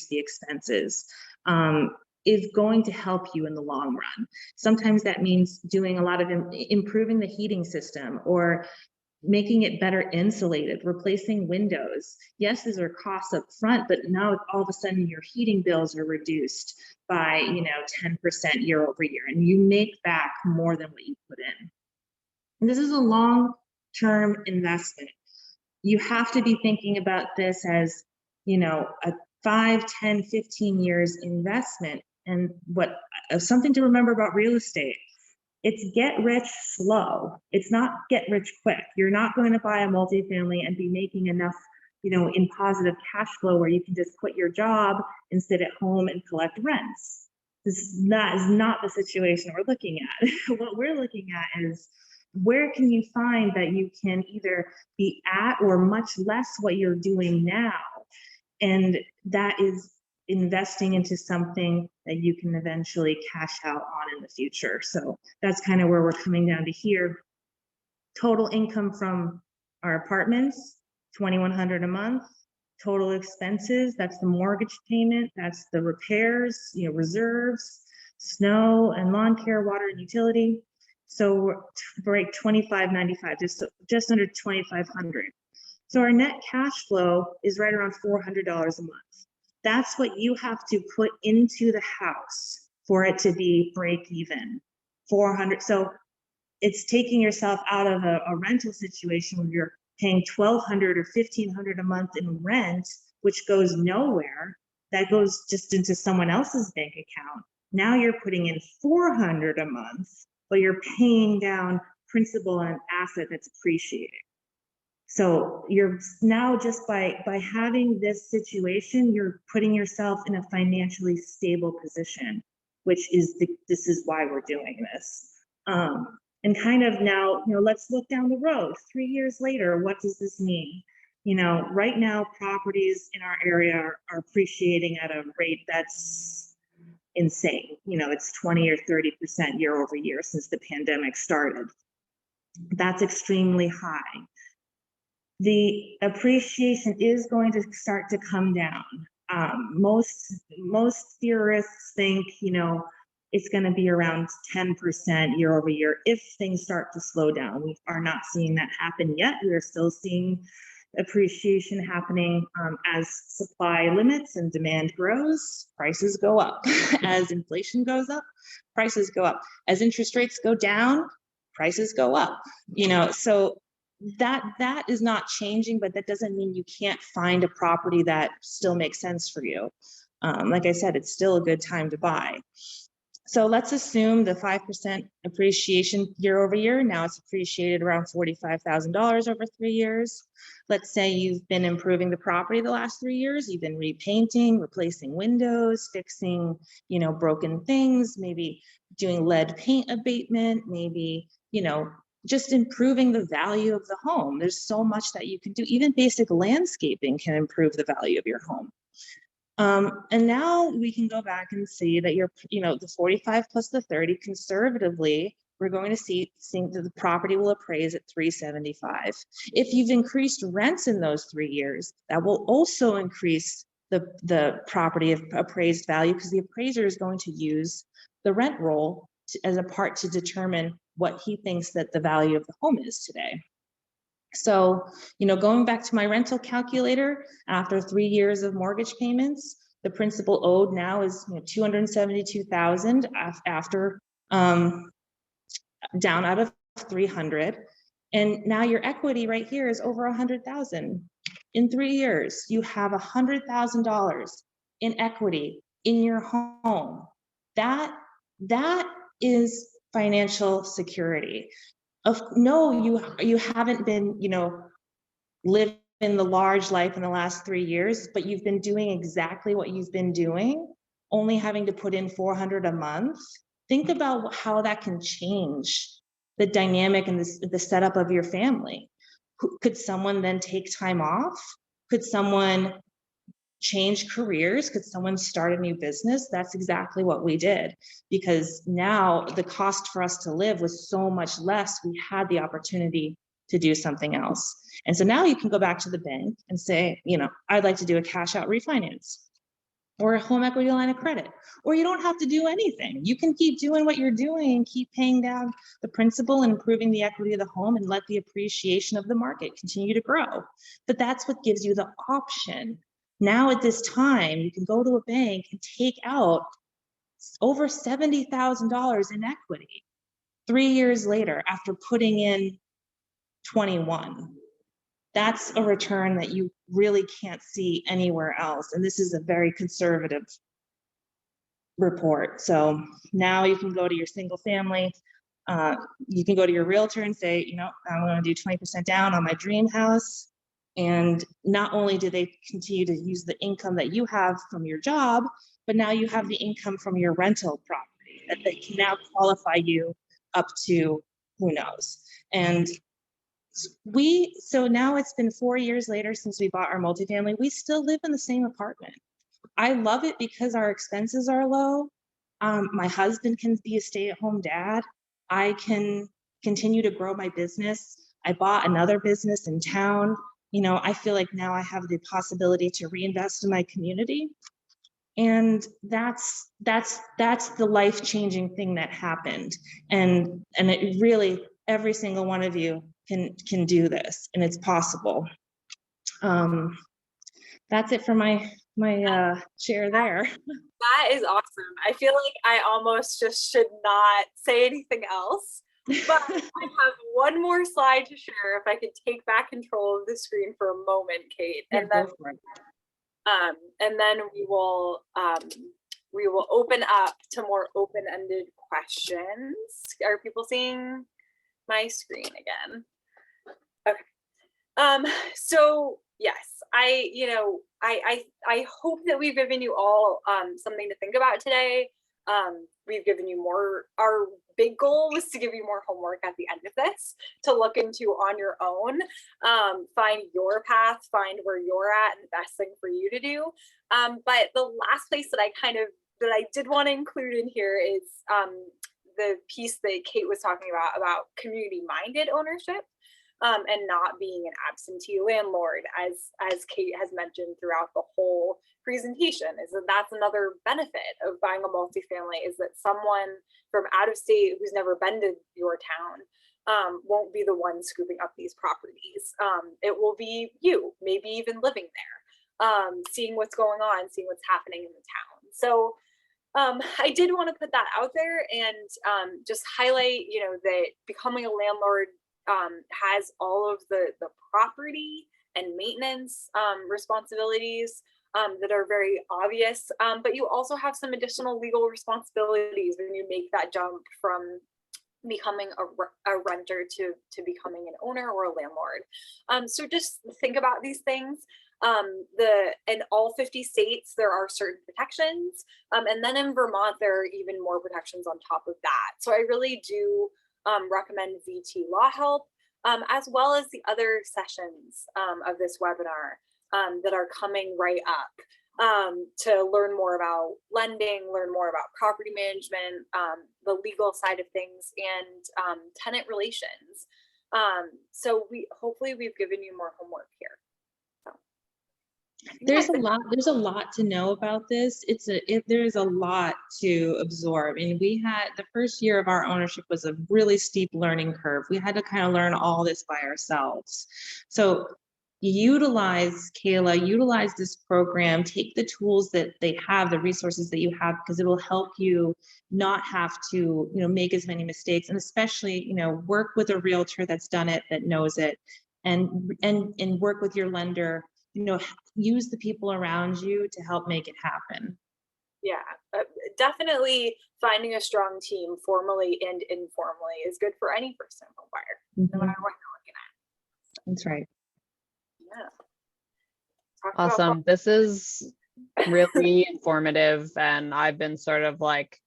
the expenses is going to help you in the long run. Sometimes that means doing a lot of improving the heating system, or making it better insulated, replacing windows. Yes, these are costs up front, but now all of a sudden your heating bills are reduced by 10% year over year, and you make back more than what you put in. And this is a long-term investment. You have to be thinking about this as a 5, 10, 15 years investment. And something to remember about real estate, it's get rich slow. It's not get rich quick. You're not going to buy a multifamily and be making enough, in positive cash flow where you can just quit your job and sit at home and collect rents. That is not the situation we're looking at. What we're looking at is, where can you find that you can either be at or much less what you're doing now? And that is investing into something that you can eventually cash out on in the future. So that's kind of where we're coming down to here. Total income from our apartments, $2,100 a month. Total expenses, that's the mortgage payment, that's the repairs, reserves, snow and lawn care, water and utility. So we're at $2,595, just under $2,500. So our net cash flow is right around $400 a month. That's what you have to put into the house for it to be break even. 400. So it's taking yourself out of a rental situation where you're paying $1,200 or $1,500 a month in rent, which goes nowhere. That goes just into someone else's bank account. Now you're putting in $400 a month, but you're paying down principal and asset that's appreciating. So you're now, just by having this situation, you're putting yourself in a financially stable position, which is this is why we're doing this. And kind of now, let's look down the road. 3 years later, what does this mean? Right now, properties in our area are appreciating at a rate that's insane. It's 20 or 30% year over year since the pandemic started. That's extremely high. The appreciation is going to start to come down. Most theorists think, it's going to be around 10% year over year if things start to slow down. We are not seeing that happen yet. We are still seeing appreciation happening as supply limits and demand grows, prices go up. As inflation goes up, prices go up. As interest rates go down, prices go up. So that is not changing, but that doesn't mean you can't find a property that still makes sense for you. Like I said, it's still a good time to buy. So let's assume the 5% appreciation year over year. Now it's appreciated around $45,000 over 3 years. Let's say you've been improving the property the last 3 years. You've been repainting, replacing windows, fixing, broken things, maybe doing lead paint abatement, maybe, just improving the value of the home. There's so much that you can do. Even basic landscaping can improve the value of your home. And now we can go back and see that the 45 plus the 30, conservatively, we're going to think that the property will appraise at 375. If you've increased rents in those 3 years, that will also increase the property of appraised value, because the appraiser is going to use the rent roll as a part to determine what he thinks that the value of the home is today. So, going back to my rental calculator, after 3 years of mortgage payments, the principal owed now is $272,000 after down out of 300. And now your equity right here is over 100,000. In 3 years, you have $100,000 in equity in your home. That is financial security. You haven't been, living the large life in the last 3 years, but you've been doing exactly what you've been doing, only having to put in $400 a month. Think about how that can change the dynamic and the setup of your family. Could someone then take time off? Could someone change careers? Could someone start a new business? That's exactly what we did, because now the cost for us to live was so much less. We had the opportunity to do something else. And so now you can go back to the bank and say, I'd like to do a cash out refinance or a home equity line of credit, or you don't have to do anything. You can keep doing what you're doing and keep paying down the principal and improving the equity of the home and let the appreciation of the market continue to grow. But that's what gives you the option. Now at this time, you can go to a bank and take out over $70,000 in equity 3 years later after putting in 21. That's a return that you really can't see anywhere else. And this is a very conservative report. So now you can go to your single family, you can go to your realtor and say, I'm going to do 20% down on my dream house. And not only do they continue to use the income that you have from your job, but now you have the income from your rental property that they can now qualify you up to who knows. And so now it's been 4 years later since we bought our multifamily. We still live in the same apartment. I love it because our expenses are low. My husband can be a stay-at-home dad. I can continue to grow my business. I bought another business in town. You know, I feel like now I have the possibility to reinvest in my community. And that's the life-changing thing that happened. And it really, every single one of you can do this, and it's possible. That's it for my share there. That is awesome. I feel like I almost just should not say anything else, but I have one more slide to share. If I could take back control of the screen for a moment, Kate, and then we will open up to more open-ended questions. Are people seeing my screen again? Okay. So yes, I hope that we've given you all something to think about today. We've given you more. Our big goal was to give you more homework at the end of this to look into on your own, find your path, find where you're at, and the best thing for you to do. But the last place that I did want to include in here is the piece that Kate was talking about community-minded ownership. And not being an absentee landlord, as Kate has mentioned throughout the whole presentation, is that's another benefit of buying a multifamily, is that someone from out of state who's never been to your town won't be the one scooping up these properties. It will be you, maybe even living there, seeing what's going on, seeing what's happening in the town. So I did want to put that out there and just highlight, that becoming a landlord has all of the property and maintenance responsibilities that are very obvious, but you also have some additional legal responsibilities when you make that jump from becoming a renter to becoming an owner or a landlord. So just think about these things. In all 50 states, there are certain protections, and then in Vermont, there are even more protections on top of that. So I really do recommend VT Law Help, as well as the other sessions of this webinar that are coming right up, to learn more about lending, learn more about property management, the legal side of things, and tenant relations. So hopefully we've given you more homework here. There's a lot to know about this. There's a lot to absorb. And we had, the first year of our ownership was a really steep learning curve. We had to kind of learn all this by ourselves. So utilize this program, take the tools that they have, the resources that you have, because it will help you not have to, make as many mistakes, and especially, work with a realtor that's done it, that knows it, and work with your lender. Use the people around you to help make it happen. Yeah, definitely finding a strong team, formally and informally, is good for any first-time home buyer, no matter what you're looking at. That's right. Yeah. Awesome. This is really informative, and I've been sort of like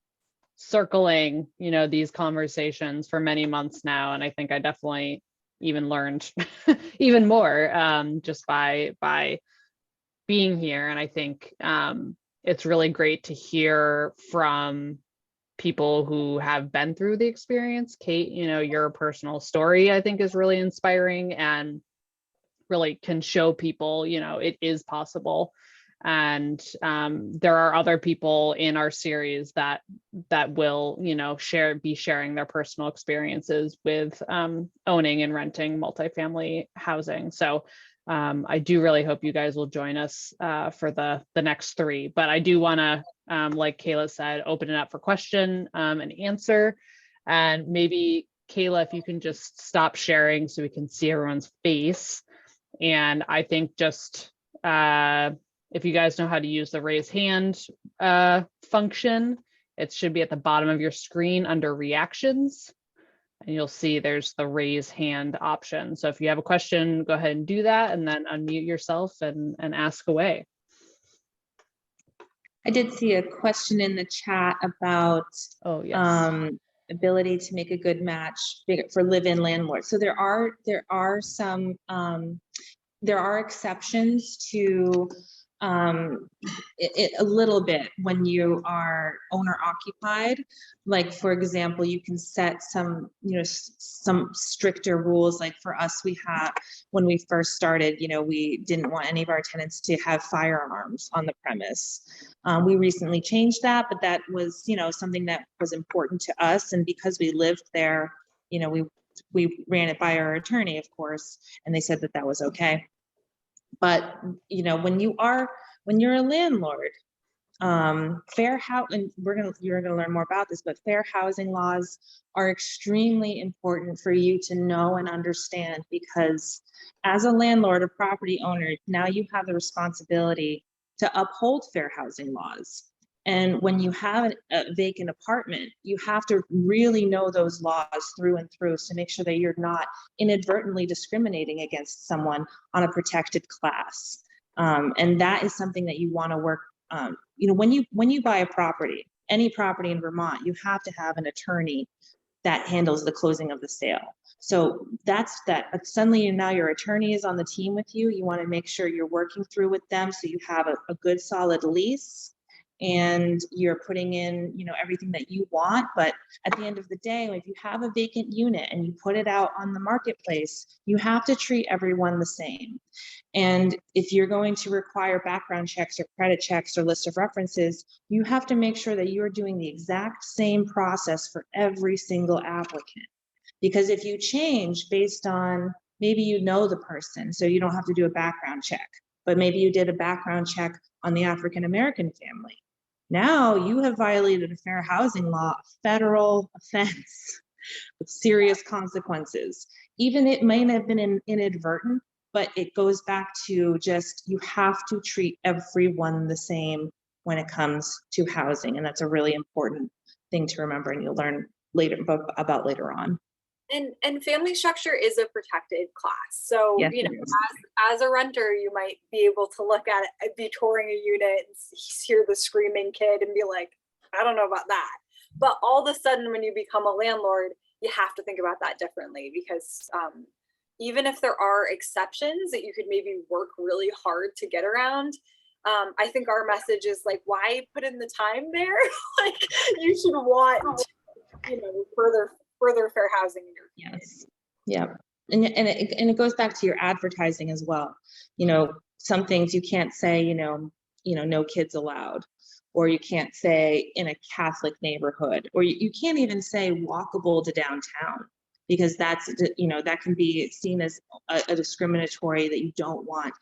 circling, these conversations for many months now, and I think I definitely even learned even more just by being here. And I think it's really great to hear from people who have been through the experience. Kate, your personal story, I think, is really inspiring and really can show people, it is possible. And there are other people in our series that will, be sharing their personal experiences with owning and renting multifamily housing. So I do really hope you guys will join us for the next 3. But I do want to, like Kayla said, open it up for question and answer. And maybe, Kayla, if you can just stop sharing so we can see everyone's face. And I think just if you guys know how to use the raise hand function, it should be at the bottom of your screen under reactions. And you'll see there's the raise hand option. So if you have a question, go ahead and do that, and then unmute yourself and ask away. I did see a question in the chat about ability to make a good match for live-in landlords. So there are some there are exceptions to a little bit when you are owner occupied. Like, for example, you can set some, some stricter rules. Like for us, when we first started, we didn't want any of our tenants to have firearms on the premise. We recently changed that, but that was, something that was important to us. And because we lived there, we ran it by our attorney, of course, and they said that that was okay. But, when you're a landlord, and you're gonna learn more about this, but fair housing laws are extremely important for you to know and understand, because as a landlord or property owner, now you have the responsibility to uphold fair housing laws. And when you have a vacant apartment, you have to really know those laws through and through to make sure that you're not inadvertently discriminating against someone on a protected class. And that is something that you want to work. When you buy a property, any property in Vermont, you have to have an attorney that handles the closing of the sale. So that's that. Suddenly now your attorney is on the team with you. You want to make sure you're working through with them so you have a good solid lease, and you're putting in, everything that you want. But at the end of the day, if you have a vacant unit and you put it out on the marketplace, you have to treat everyone the same. And if you're going to require background checks or credit checks or list of references, you have to make sure that you're doing the exact same process for every single applicant. Because if you change based on, maybe the person, so you don't have to do a background check, but maybe you did a background check on the African-American family. Now you have violated a fair housing law, a federal offense with serious consequences. Even it may have been inadvertent, but it goes back to just, you have to treat everyone the same when it comes to housing. And that's a really important thing to remember, and you'll learn about later on. And family structure is a protected class. So, Yes, as a renter, you might be able to look at it, be touring a unit and hear the screaming kid and be like, I don't know about that. But all of a sudden, when you become a landlord, you have to think about that differently, because even if there are exceptions that you could maybe work really hard to get around, I think our message is like, why put in the time there? Like, you should want, further fair housing in your community. Yes. Yeah. And it goes back to your advertising as well. Some things you can't say, no kids allowed, or you can't say in a Catholic neighborhood, or you can't even say walkable to downtown, because that's, that can be seen as a discriminatory, that you don't want,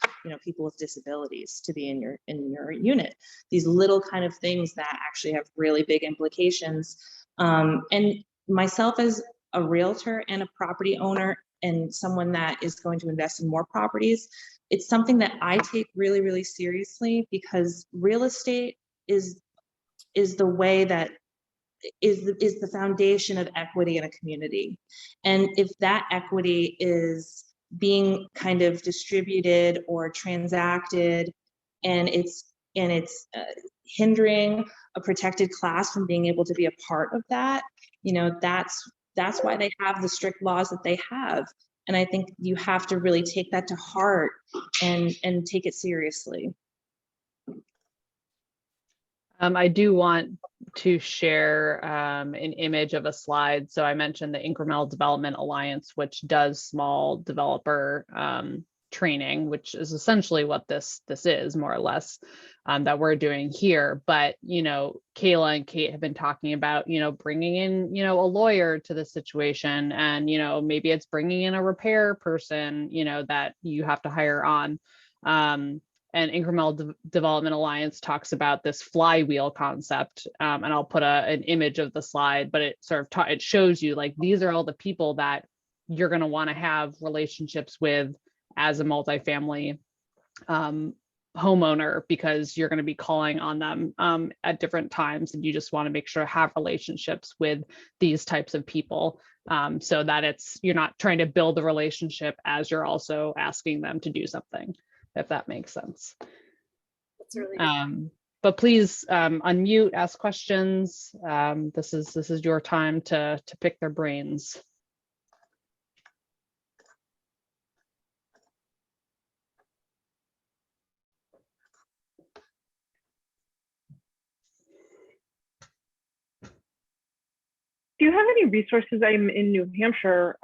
people with disabilities to be in your unit. These little kind of things that actually have really big implications. And myself as a realtor and a property owner, and someone that is going to invest in more properties, it's something that I take really, really seriously, because real estate is the way that is the foundation of equity in a community. And if that equity is being kind of distributed or transacted, and it's hindering a protected class from being able to be a part of that, that's why they have the strict laws that they have. And I think you have to really take that to heart and take it seriously. I do want to share an image of a slide. So I mentioned the Incremental Development Alliance, which does small developer training, which is essentially what this is, more or less, that we're doing here. But, Kayla and Kate have been talking about, bringing in, a lawyer to the situation, and, maybe it's bringing in a repair person, that you have to hire on. And Incremental Development Alliance talks about this flywheel concept. And I'll put an image of the slide, but it sort of it shows you, like, these are all the people that you're going to want to have relationships with as a multifamily homeowner, because you're going to be calling on them at different times, and you just want to make sure to have relationships with these types of people, so that you're not trying to build a relationship as you're also asking them to do something, if that makes sense. That's really good. But please unmute, ask questions. This is your time to pick their brains. do you have any resources? I'm in New Hampshire,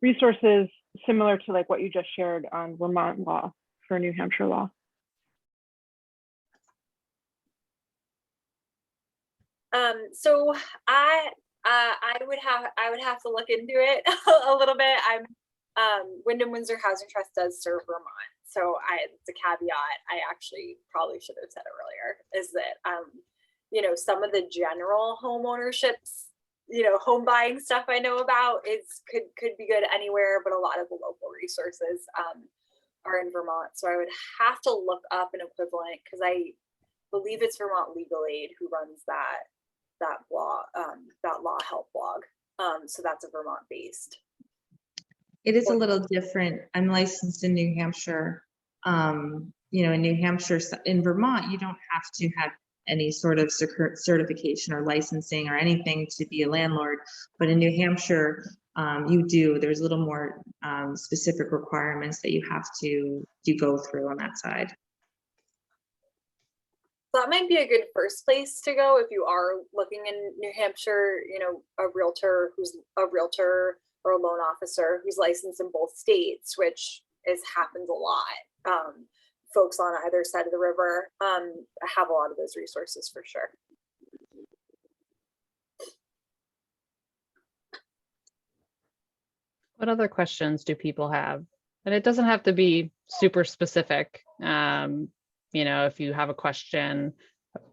resources similar to like what you just shared on Vermont law for New Hampshire law? So I would have to look into it a little bit. Windham Windsor Housing Trust does serve Vermont, so it's a caveat. I actually probably should have said it earlier. Is that you know, some of the general home ownerships, you know, home buying stuff I know about could be good anywhere, but a lot of the local resources are in Vermont. So I would have to look up an equivalent, because I believe it's Vermont Legal Aid who runs that law help blog. So that's a Vermont based. It is a little different. I'm licensed in New Hampshire. You know, in New Hampshire, in Vermont, you don't have to have any sort of certification or licensing or anything to be a landlord. But in New Hampshire, you do. There's a little more specific requirements that you have to go through on that side. That might be a good first place to go if you are looking in New Hampshire, you know, a realtor or a loan officer who's licensed in both states, which happens a lot. Folks on either side of the river have a lot of those resources for sure. What other questions do people have? And it doesn't have to be super specific. You know, if you have a question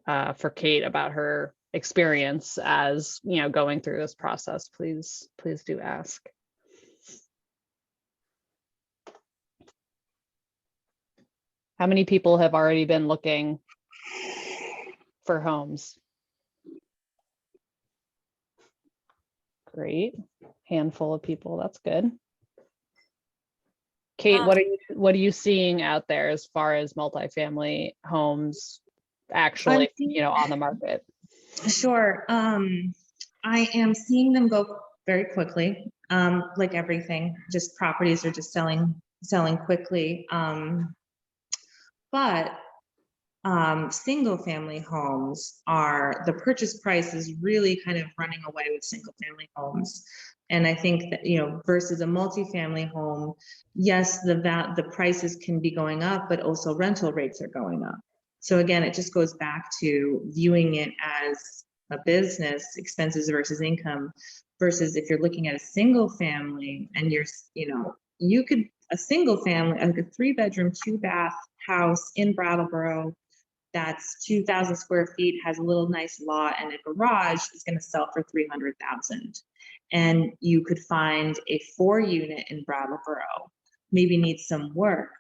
for Kate about her experience as, you know, going through this process, please do ask. How many people have already been looking for homes? Great. Handful of people. That's good. Kate, what are you seeing out there as far as multifamily homes actually, you know, on the market? Sure. I am seeing them go very quickly. Like everything, just properties are just selling quickly. But single family homes the purchase price is really kind of running away with single family homes. And I think that, you know, versus a multifamily home, yes, the prices can be going up, but also rental rates are going up. So again, it just goes back to viewing it as a business, expenses versus income, versus if you're looking at a single family and a single family, like a 3-bedroom, 2-bath house in Brattleboro, that's 2,000 square feet, has a little nice lot and a garage, is going to sell for $300,000. And you could find a 4-unit in Brattleboro, maybe needs some work,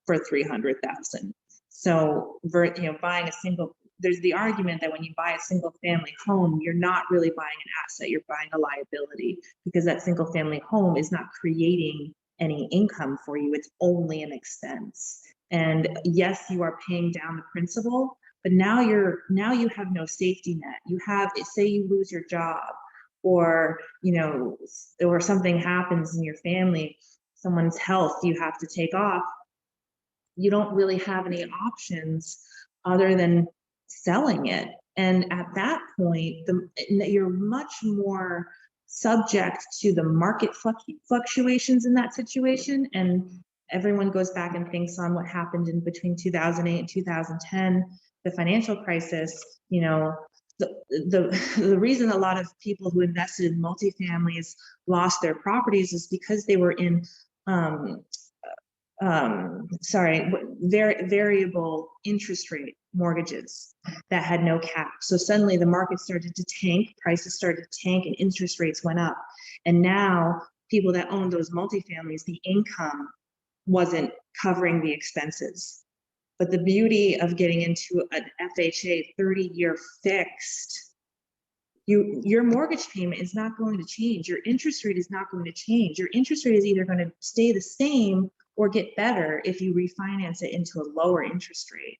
for $300,000. So, you know, buying a single, there's the argument that when you buy a single family home, you're not really buying an asset, you're buying a liability, because that single family home is not creating any income for you, it's only an expense. And yes, you are paying down the principal, but now you have no safety net. You have, say you lose your job, or, you know, or something happens in your family, someone's health you have to take off. You don't really have any options other than selling it. And at that point, you're much more subject to the market fluctuations in that situation. And everyone goes back and thinks on what happened in between 2008 and 2010, the financial crisis. You know, the reason a lot of people who invested in multifamilies lost their properties is because they were in variable interest rate mortgages that had no cap. So suddenly the market started to tank, prices started to tank, and interest rates went up. And now people that owned those multifamilies, the income wasn't covering the expenses. But the beauty of getting into an FHA 30-year fixed, your mortgage payment is not going to change. Your interest rate is not going to change. Your interest rate is either going to stay the same or get better if you refinance it into a lower interest rate.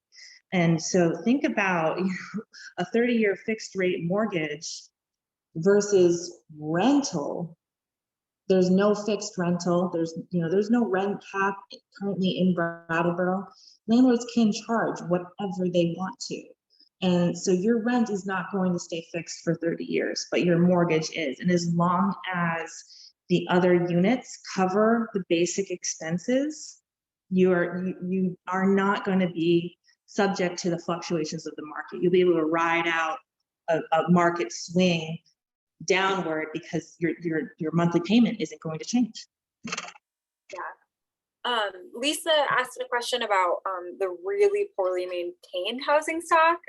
And so think about, you know, a 30-year fixed rate mortgage versus rental. There's no fixed rental. There's no rent cap currently in Brattleboro. Landlords can charge whatever they want to. And so your rent is not going to stay fixed for 30 years, but your mortgage is. And as long as the other units cover the basic expenses, you are not going to be subject to the fluctuations of the market. You'll be able to ride out a market swing downward because your monthly payment isn't going to change. Yeah. Lisa asked a question about the really poorly maintained housing stock.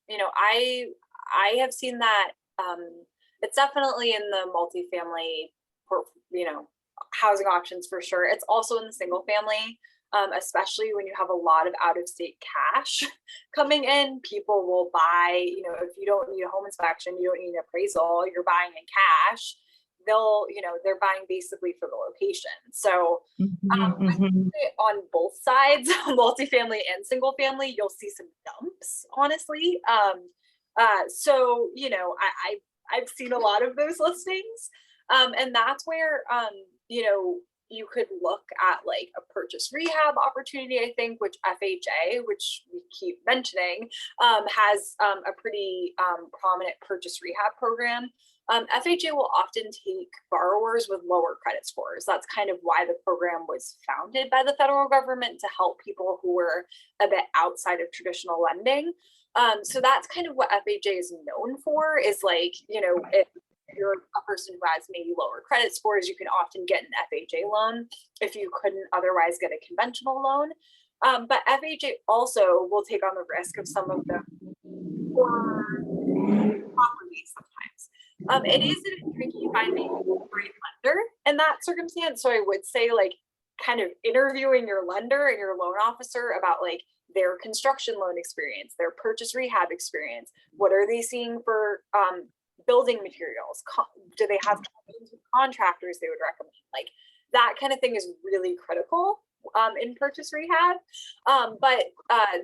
You know, I have seen that it's definitely in the multifamily, you know, housing options for sure. It's also in the single family, especially when you have a lot of out-of-state cash coming in. People will buy, you know, if you don't need a home inspection, you don't need an appraisal, you're buying in cash. They'll, you know, they're buying basically for the location. So I would say on both sides, multifamily and single family, you'll see some dumps, honestly. So, you know, I've seen a lot of those listings. And that's where, you know, you could look at like a purchase rehab opportunity, I think, which FHA, which we keep mentioning, has a pretty prominent purchase rehab program. FHA will often take borrowers with lower credit scores. That's kind of why the program was founded by the federal government, to help people who were a bit outside of traditional lending. So that's kind of what FHA is known for, is like, you know, if you're a person who has maybe lower credit scores, you can often get an FHA loan if you couldn't otherwise get a conventional loan. But FHA also will take on the risk of some of the properties sometimes. It is a tricky finding a great lender in that circumstance. So I would say, like, kind of interviewing your lender and your loan officer about like their construction loan experience, their purchase rehab experience. What are they seeing for building materials? Do they have contractors they would recommend? Like that kind of thing is really critical in purchase rehab. But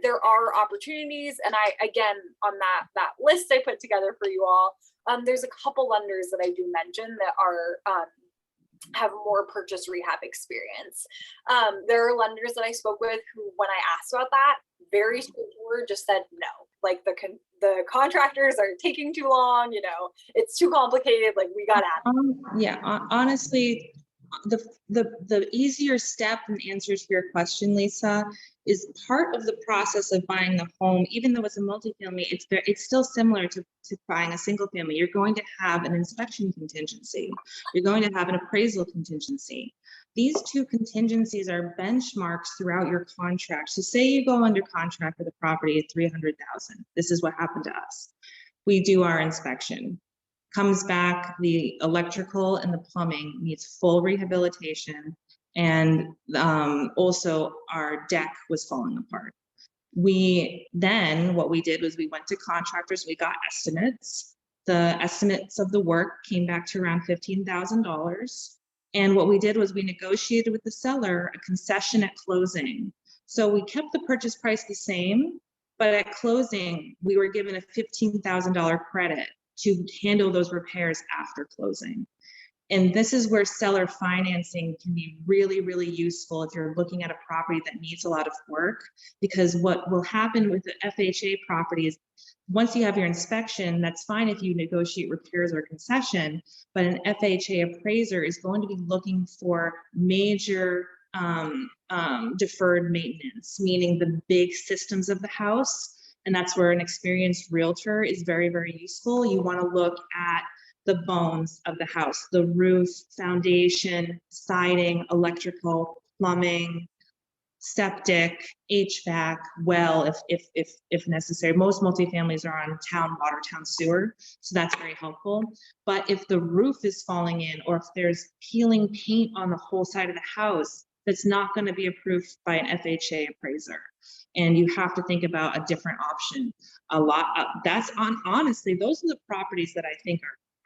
there are opportunities, and again, on that list I put together for you all, there's a couple lenders that I do mention that are have more purchase rehab experience. There are lenders that I spoke with who, when I asked about that, very straightforward, just said no. Like the contractors are taking too long, you know, it's too complicated, like we got at it. Yeah, honestly, the easier step in answer to your question, Lisa, is part of the process of buying a home. Even though it's a multifamily, it's still similar to buying a single family. You're going to have an inspection contingency. You're going to have an appraisal contingency. These two contingencies are benchmarks throughout your contract. So say you go under contract for the property at $300,000. This is what happened to us. We do our inspection. Comes back, the electrical and the plumbing needs full rehabilitation, and also our deck was falling apart. What we did was we went to contractors, we got estimates. The estimates of the work came back to around $15,000. And what we did was we negotiated with the seller a concession at closing. So we kept the purchase price the same, but at closing, we were given a $15,000 credit to handle those repairs after closing. And this is where seller financing can be really, really useful if you're looking at a property that needs a lot of work, because what will happen with the FHA properties, once you have your inspection, that's fine if you negotiate repairs or concession, but an FHA appraiser is going to be looking for major deferred maintenance, meaning the big systems of the house. And that's where an experienced realtor is very, very useful. You want to look at the bones of the house, the roof, foundation, siding, electrical, plumbing, septic, HVAC, well, if necessary. Most multifamilies are on town water, town sewer, so that's very helpful. But if the roof is falling in, or if there's peeling paint on the whole side of the house, that's not going to be approved by an FHA appraiser. And you have to think about a different option. Honestly, those are the properties that I think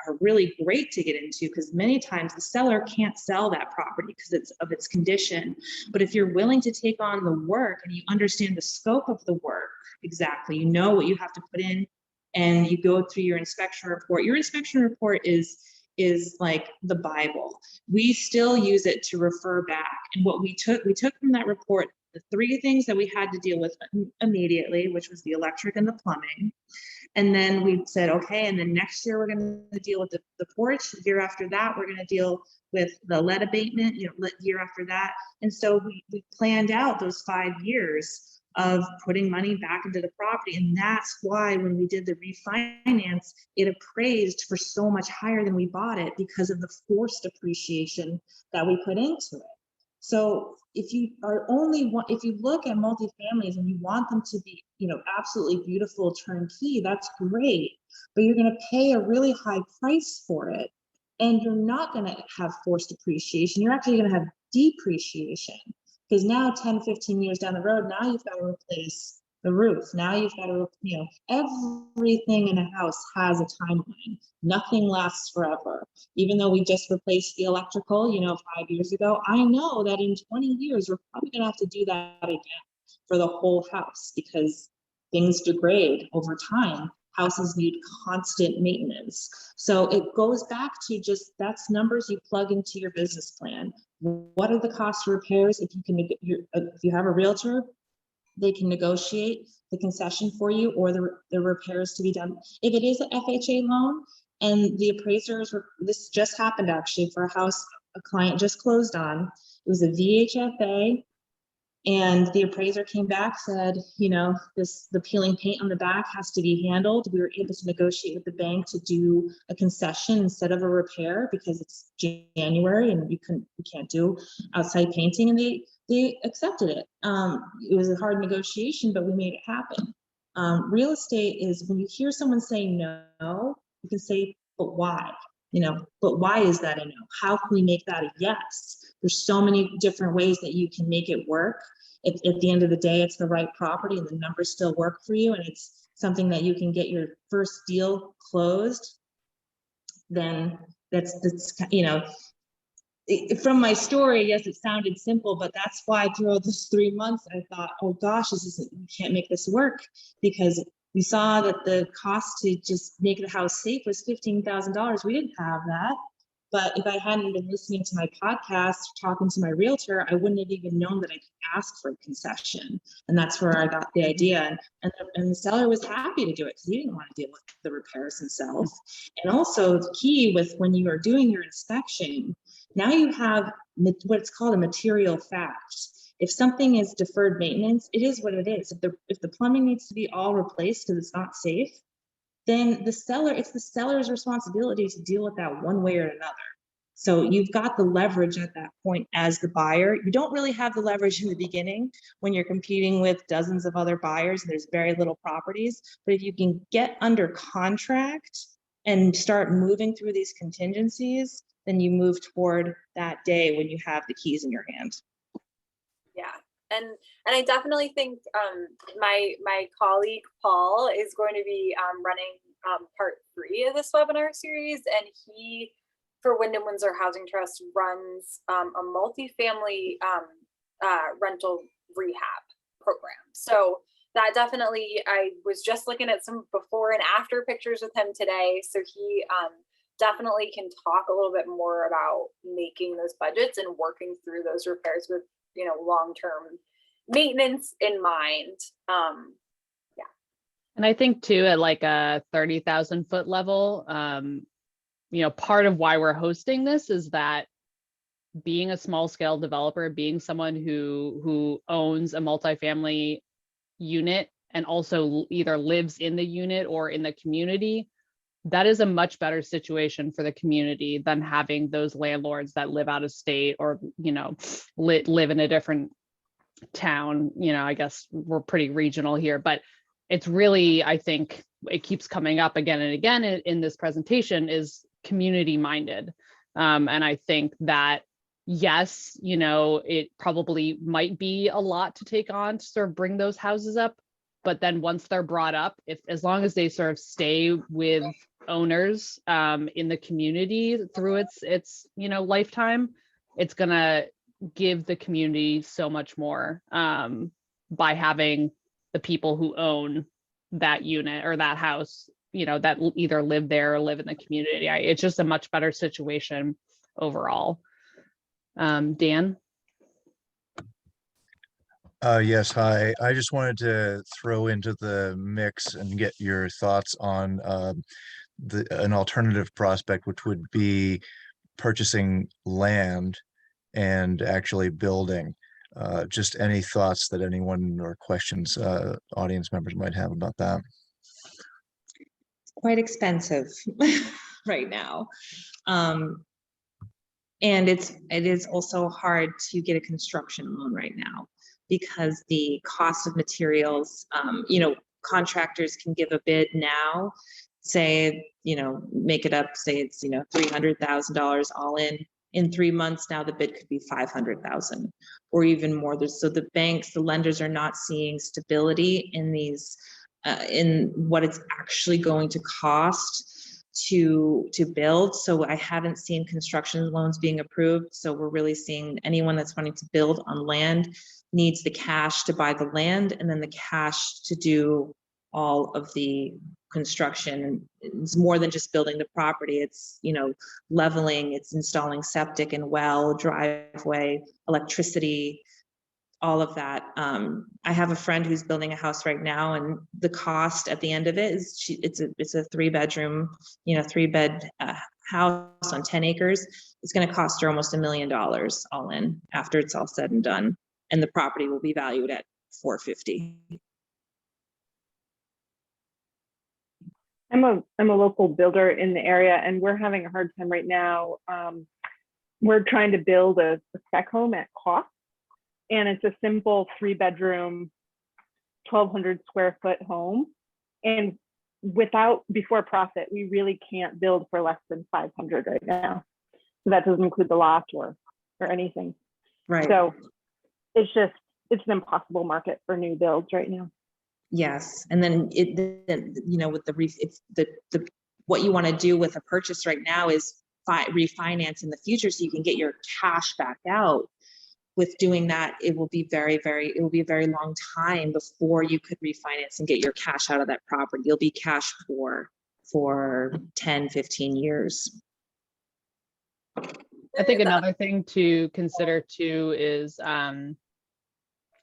are really great to get into, because many times the seller can't sell that property because it's of its condition. But if you're willing to take on the work and you understand the scope of the work exactly, you know what you have to put in, and you go through your inspection report. Your inspection report is like the Bible. We still use it to refer back. And what we took from that report the three things that we had to deal with immediately, which was the electric and the plumbing. And then we said, okay, and then next year we're going to deal with the porch. The year after that, we're going to deal with the lead abatement, year after that. And so we planned out those 5 years of putting money back into the property. And that's why when we did the refinance, it appraised for so much higher than we bought it because of the forced appreciation that we put into it. So if you look at multifamilies and you want them to be, absolutely beautiful turnkey, that's great, but you're going to pay a really high price for it. And you're not going to have forced appreciation. You're actually going to have depreciation. Because now 10, 15 years down the road, now you've got to replace the roof. Now you've got to, everything in a house has a timeline. Nothing lasts forever. Even though we just replaced the electrical, 5 years ago, I know that in 20 years, we're probably going to have to do that again for the whole house because things degrade over time. Houses need constant maintenance. So it goes back to that's numbers you plug into your business plan. What are the cost of repairs? If you have a realtor, they can negotiate the concession for you or the repairs to be done. If it is an FHA loan and the appraisers, this just happened actually for a house a client just closed on. It was a VHFA. And the appraiser came back, said, the peeling paint on the back has to be handled. We were able to negotiate with the bank to do a concession instead of a repair because it's January and we can't do outside painting, and they accepted it. It was a hard negotiation, but we made it happen. Real estate is when you hear someone say no, you can say, but why? But why is that a no? How can we make that a yes? There's so many different ways that you can make it work. At the end of the day, it's the right property and the numbers still work for you. And it's something that you can get your first deal closed. Then that's from my story, yes, it sounded simple, but that's why throughout those 3 months, I thought, oh gosh, we can't make this work because we saw that the cost to just make the house safe was $15,000. We didn't have that. But if I hadn't been listening to my podcast, talking to my realtor, I wouldn't have even known that I could ask for a concession. And that's where I got the idea. And the seller was happy to do it because he didn't want to deal with the repairs himself. And also the key with when you are doing your inspection, now you have what's called a material fact. If something is deferred maintenance, it is what it is. If the plumbing needs to be all replaced because it's not safe, then it's the seller's responsibility to deal with that one way or another. So you've got the leverage at that point as the buyer. You don't really have the leverage in the beginning when you're competing with dozens of other buyers and there's very little properties. But if you can get under contract and start moving through these contingencies, then you move toward that day when you have the keys in your hand. Yeah. And I definitely think my colleague Paul is going to be running part 3 of this webinar series, and he, for Windham Windsor Housing Trust, runs a multifamily rental rehab program. So that definitely, I was just looking at some before and after pictures with him today. So he definitely can talk a little bit more about making those budgets and working through those repairs with long-term maintenance in mind. Yeah. And I think too, at like a 30,000 foot level, part of why we're hosting this is that being a small scale developer, being someone who owns a multifamily unit and also either lives in the unit or in the community, that is a much better situation for the community than having those landlords that live out of state or, live in a different town. I guess we're pretty regional here, but it's really, I think it keeps coming up again and again in this presentation, is community minded. And I think that, yes, it probably might be a lot to take on to sort of bring those houses up. But then once they're brought up, as long as they sort of stay with owners in the community through its lifetime, it's gonna give the community so much more by having the people who own that unit or that house, that either live there or live in the community. It's just a much better situation overall. Dan? Yes, hi. I just wanted to throw into the mix and get your thoughts on an alternative prospect, which would be purchasing land and actually building. Just any thoughts that anyone or questions audience members might have about that. Quite expensive right now. And it is also hard to get a construction loan right now because the cost of materials, contractors can give a bid now, say, make it up, say it's, $300,000 all in 3 months. Now the bid could be 500,000 or even more. So the banks, the lenders are not seeing stability in these, in what it's actually going to cost to build. So I haven't seen construction loans being approved. So we're really seeing anyone that's wanting to build on land needs the cash to buy the land and then the cash to do all of the construction. It's more than just building the property. It's, leveling, it's installing septic and well, driveway, electricity, all of that. I have a friend who's building a house right now, and the cost at the end of it is it's a 3-bedroom, 3-bed house on 10 acres. It's going to cost her almost $1 million all in after it's all said and done, and the property will be valued at $450,000. I'm a local builder in the area, and we're having a hard time right now. We're trying to build a spec home at cost, and it's a simple 3-bedroom, 1,200 square foot home. And before profit, we really can't build for less than 500 right now. So that doesn't include the lot or anything. Right. So it's an impossible market for new builds right now. Yes, and then with what you want to do with a purchase right now is refinance in the future so you can get your cash back out. With doing that, it will be it will be a very long time before you could refinance and get your cash out of that property. You'll be cash poor for 10, 15 years. I think another thing to consider too is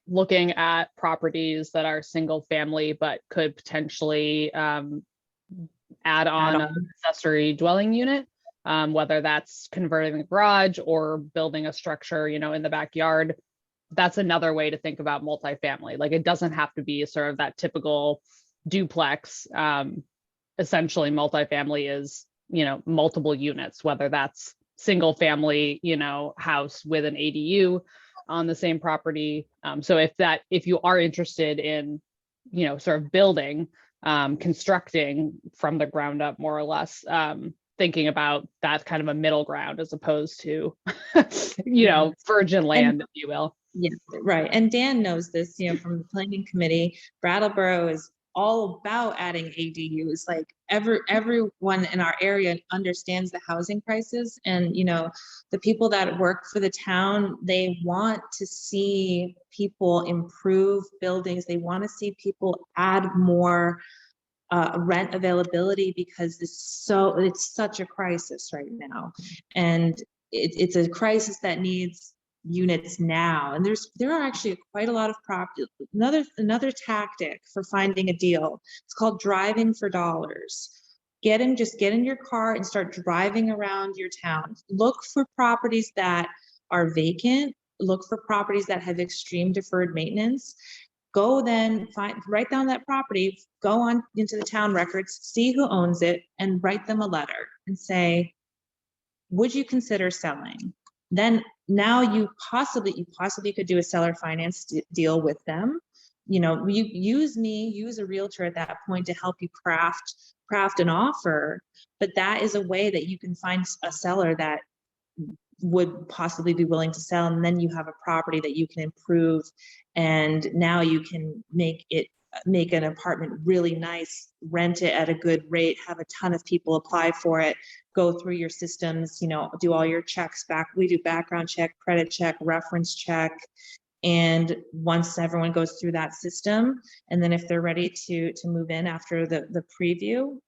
looking at properties that are single family but could potentially add on an accessory dwelling unit, whether that's converting the garage or building a structure, in the backyard. That's another way to think about multifamily. Like, it doesn't have to be sort of that typical duplex. Essentially, multifamily is, multiple units, whether that's single family, house with an ADU on the same property. So if you are interested in, sort of building, constructing from the ground up, more or less, thinking about that kind of a middle ground as opposed to, virgin land, if you will. Yeah, right. And Dan knows this, from the planning committee. Brattleboro is all about adding ADUs. Like everyone in our area understands the housing crisis, and the people that work for the town, they want to see people improve buildings. They want to see people add more rent availability because it's such a crisis right now, and it's a crisis that needs units now. And there are actually quite a lot of property. Another tactic for finding a deal, it's called driving for dollars. Just get in your car and start driving around your town. Look for properties that are vacant. Look for properties that have extreme deferred maintenance. Go then write down that property, go on into the town records, see who owns it, and write them a letter and say, would you consider selling? Then now you possibly could do a seller finance deal with them. You use a realtor at that point to help you craft an offer. But that is a way that you can find a seller that would possibly be willing to sell, and then you have a property that you can improve, and now you can make an apartment really nice, rent it at a good rate, have a ton of people apply for it, go through your systems, do all your checks back. We do background check, credit check, reference check. And once everyone goes through that system, and then if they're ready to move in after the preview,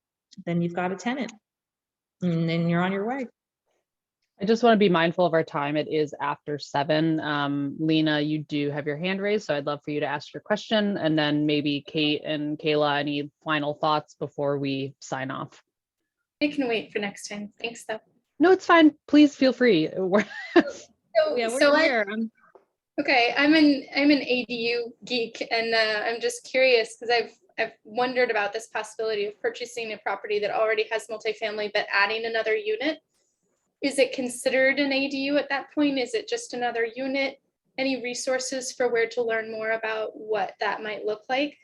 then you've got a tenant and then you're on your way. I just want to be mindful of our time. It is after 7. Lena, you do have your hand raised, so I'd love for you to ask your question. And then maybe Kate and Kayla, any final thoughts before we sign off? I can wait for next time. Thanks, though. No, it's fine. Please feel free. Yeah, we're So here. okay, I'm an ADU geek, and I'm just curious because I've wondered about this possibility of purchasing a property that already has multifamily, but adding another unit. Is it considered an ADU at that point? Is it just another unit? Any resources for where to learn more about what that might look like?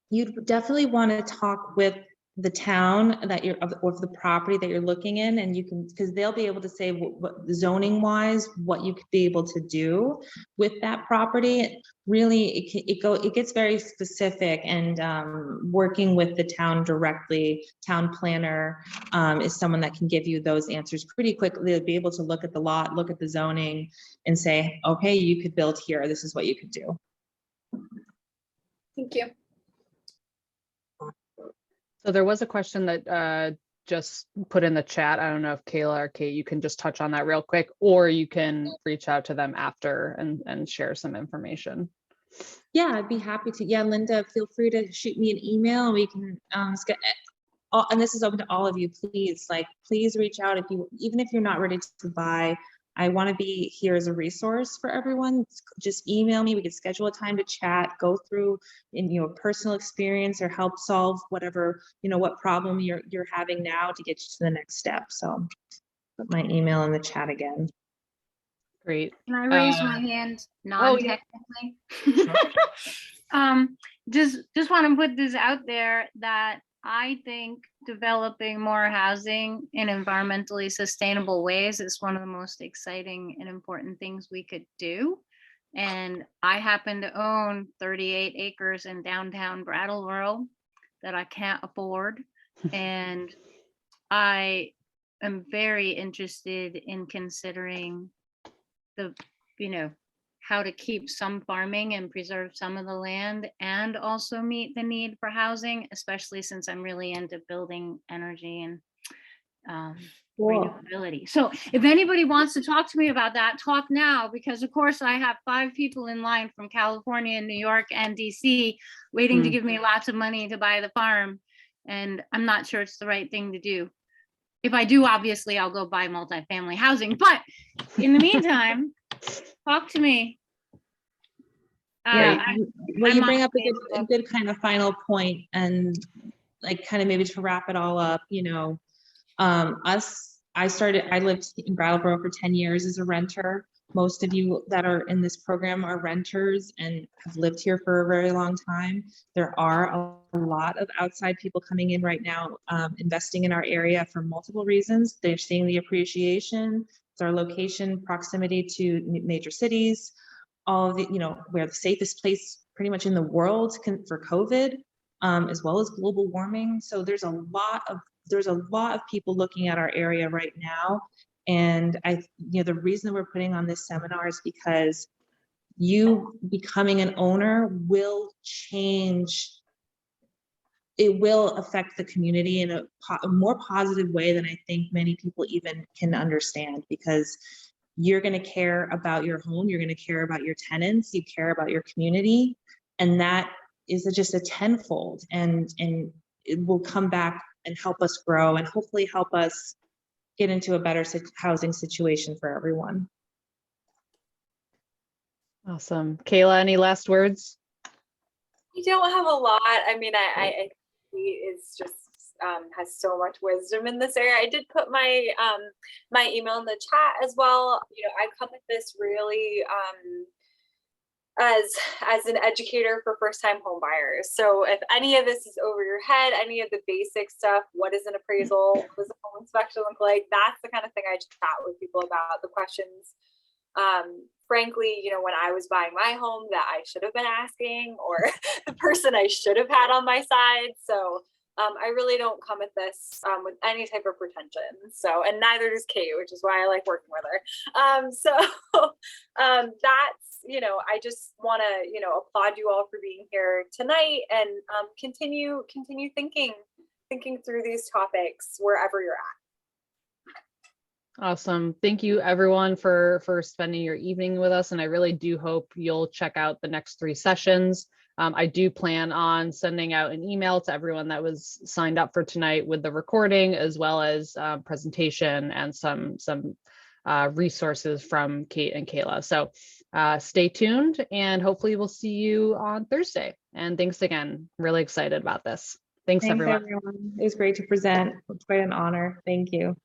You'd definitely want to talk with the town that you're of the property that you're looking in, and you can, because they'll be able to say what zoning wise what you could be able to do with that property. Really, it gets very specific, and working with the town directly, town planner is someone that can give you those answers pretty quickly. They'll be able to look at the lot, look at the zoning, and say, okay, you could build here. This is what you could do. Thank you. So there was a question that just put in the chat. I don't know if Kayla or Kate, you can just touch on that real quick, or you can reach out to them after and share some information. Yeah, I'd be happy to. Yeah, Linda, feel free to shoot me an email, and we can and this is open to all of you. Please reach out even if you're not ready to buy. I want to be here as a resource for everyone. Just email me. We can schedule a time to chat, go through personal experience, or help solve whatever, what problem you're having now to get you to the next step. So put my email in the chat again. Great. Can I raise my hand non-technically? Just want to put this out there that I think developing more housing in environmentally sustainable ways is one of the most exciting and important things we could do. And I happen to own 38 acres in downtown Brattleboro that I can't afford. And I am very interested in considering how to keep some farming and preserve some of the land, and also meet the need for housing, especially since I'm really into building energy and renewability. So if anybody wants to talk to me about that, talk now, because of course I have 5 people in line from California, New York, and DC waiting to give me lots of money to buy the farm. And I'm not sure it's the right thing to do. If I do, obviously I'll go buy multifamily housing, but in the meantime, talk to me. Well, you bring up a good kind of final point, and kind of maybe to wrap it all up, I lived in Brattleboro for 10 years as a renter. Most of you that are in this program are renters and have lived here for a very long time. There are a lot of outside people coming in right now, investing in our area for multiple reasons. They're seeing the appreciation. It's our location, proximity to major cities, all of the, we're the safest place pretty much in the world for COVID, as well as global warming. So there's a lot of people looking at our area right now. And the reason we're putting on this seminar is because you becoming an owner will change. It will affect the community in a more positive way than I think many people even can understand, because you're going to care about your home, you're going to care about your tenants, you care about your community, and that is just a tenfold, and it will come back and help us grow and hopefully help us get into a better housing situation for everyone. Awesome. Kayla, any last words? We don't have a lot. I mean, I he is just has so much wisdom in this area. I did put my my email in the chat as well. I come at this really as an educator for first-time home buyers. So if any of this is over your head, any of the basic stuff, what is an appraisal, what does a home inspection look like, that's the kind of thing I chat with people about, the questions. Frankly, when I was buying my home that I should have been asking, or the person I should have had on my side. So I really don't come at this with any type of pretension. So, and neither does Kate, which is why I like working with her. That's, I just want to, applaud you all for being here tonight, and continue thinking through these topics wherever you're at. Awesome. Thank you everyone for spending your evening with us. And I really do hope you'll check out the next 3 sessions. I do plan on sending out an email to everyone that was signed up for tonight with the recording, as well as presentation and some resources from Kate and Kayla. So stay tuned, and hopefully we'll see you on Thursday. And thanks again. Really excited about this. Thanks everyone. everyone. It was great to present. It's quite an honor. Thank you.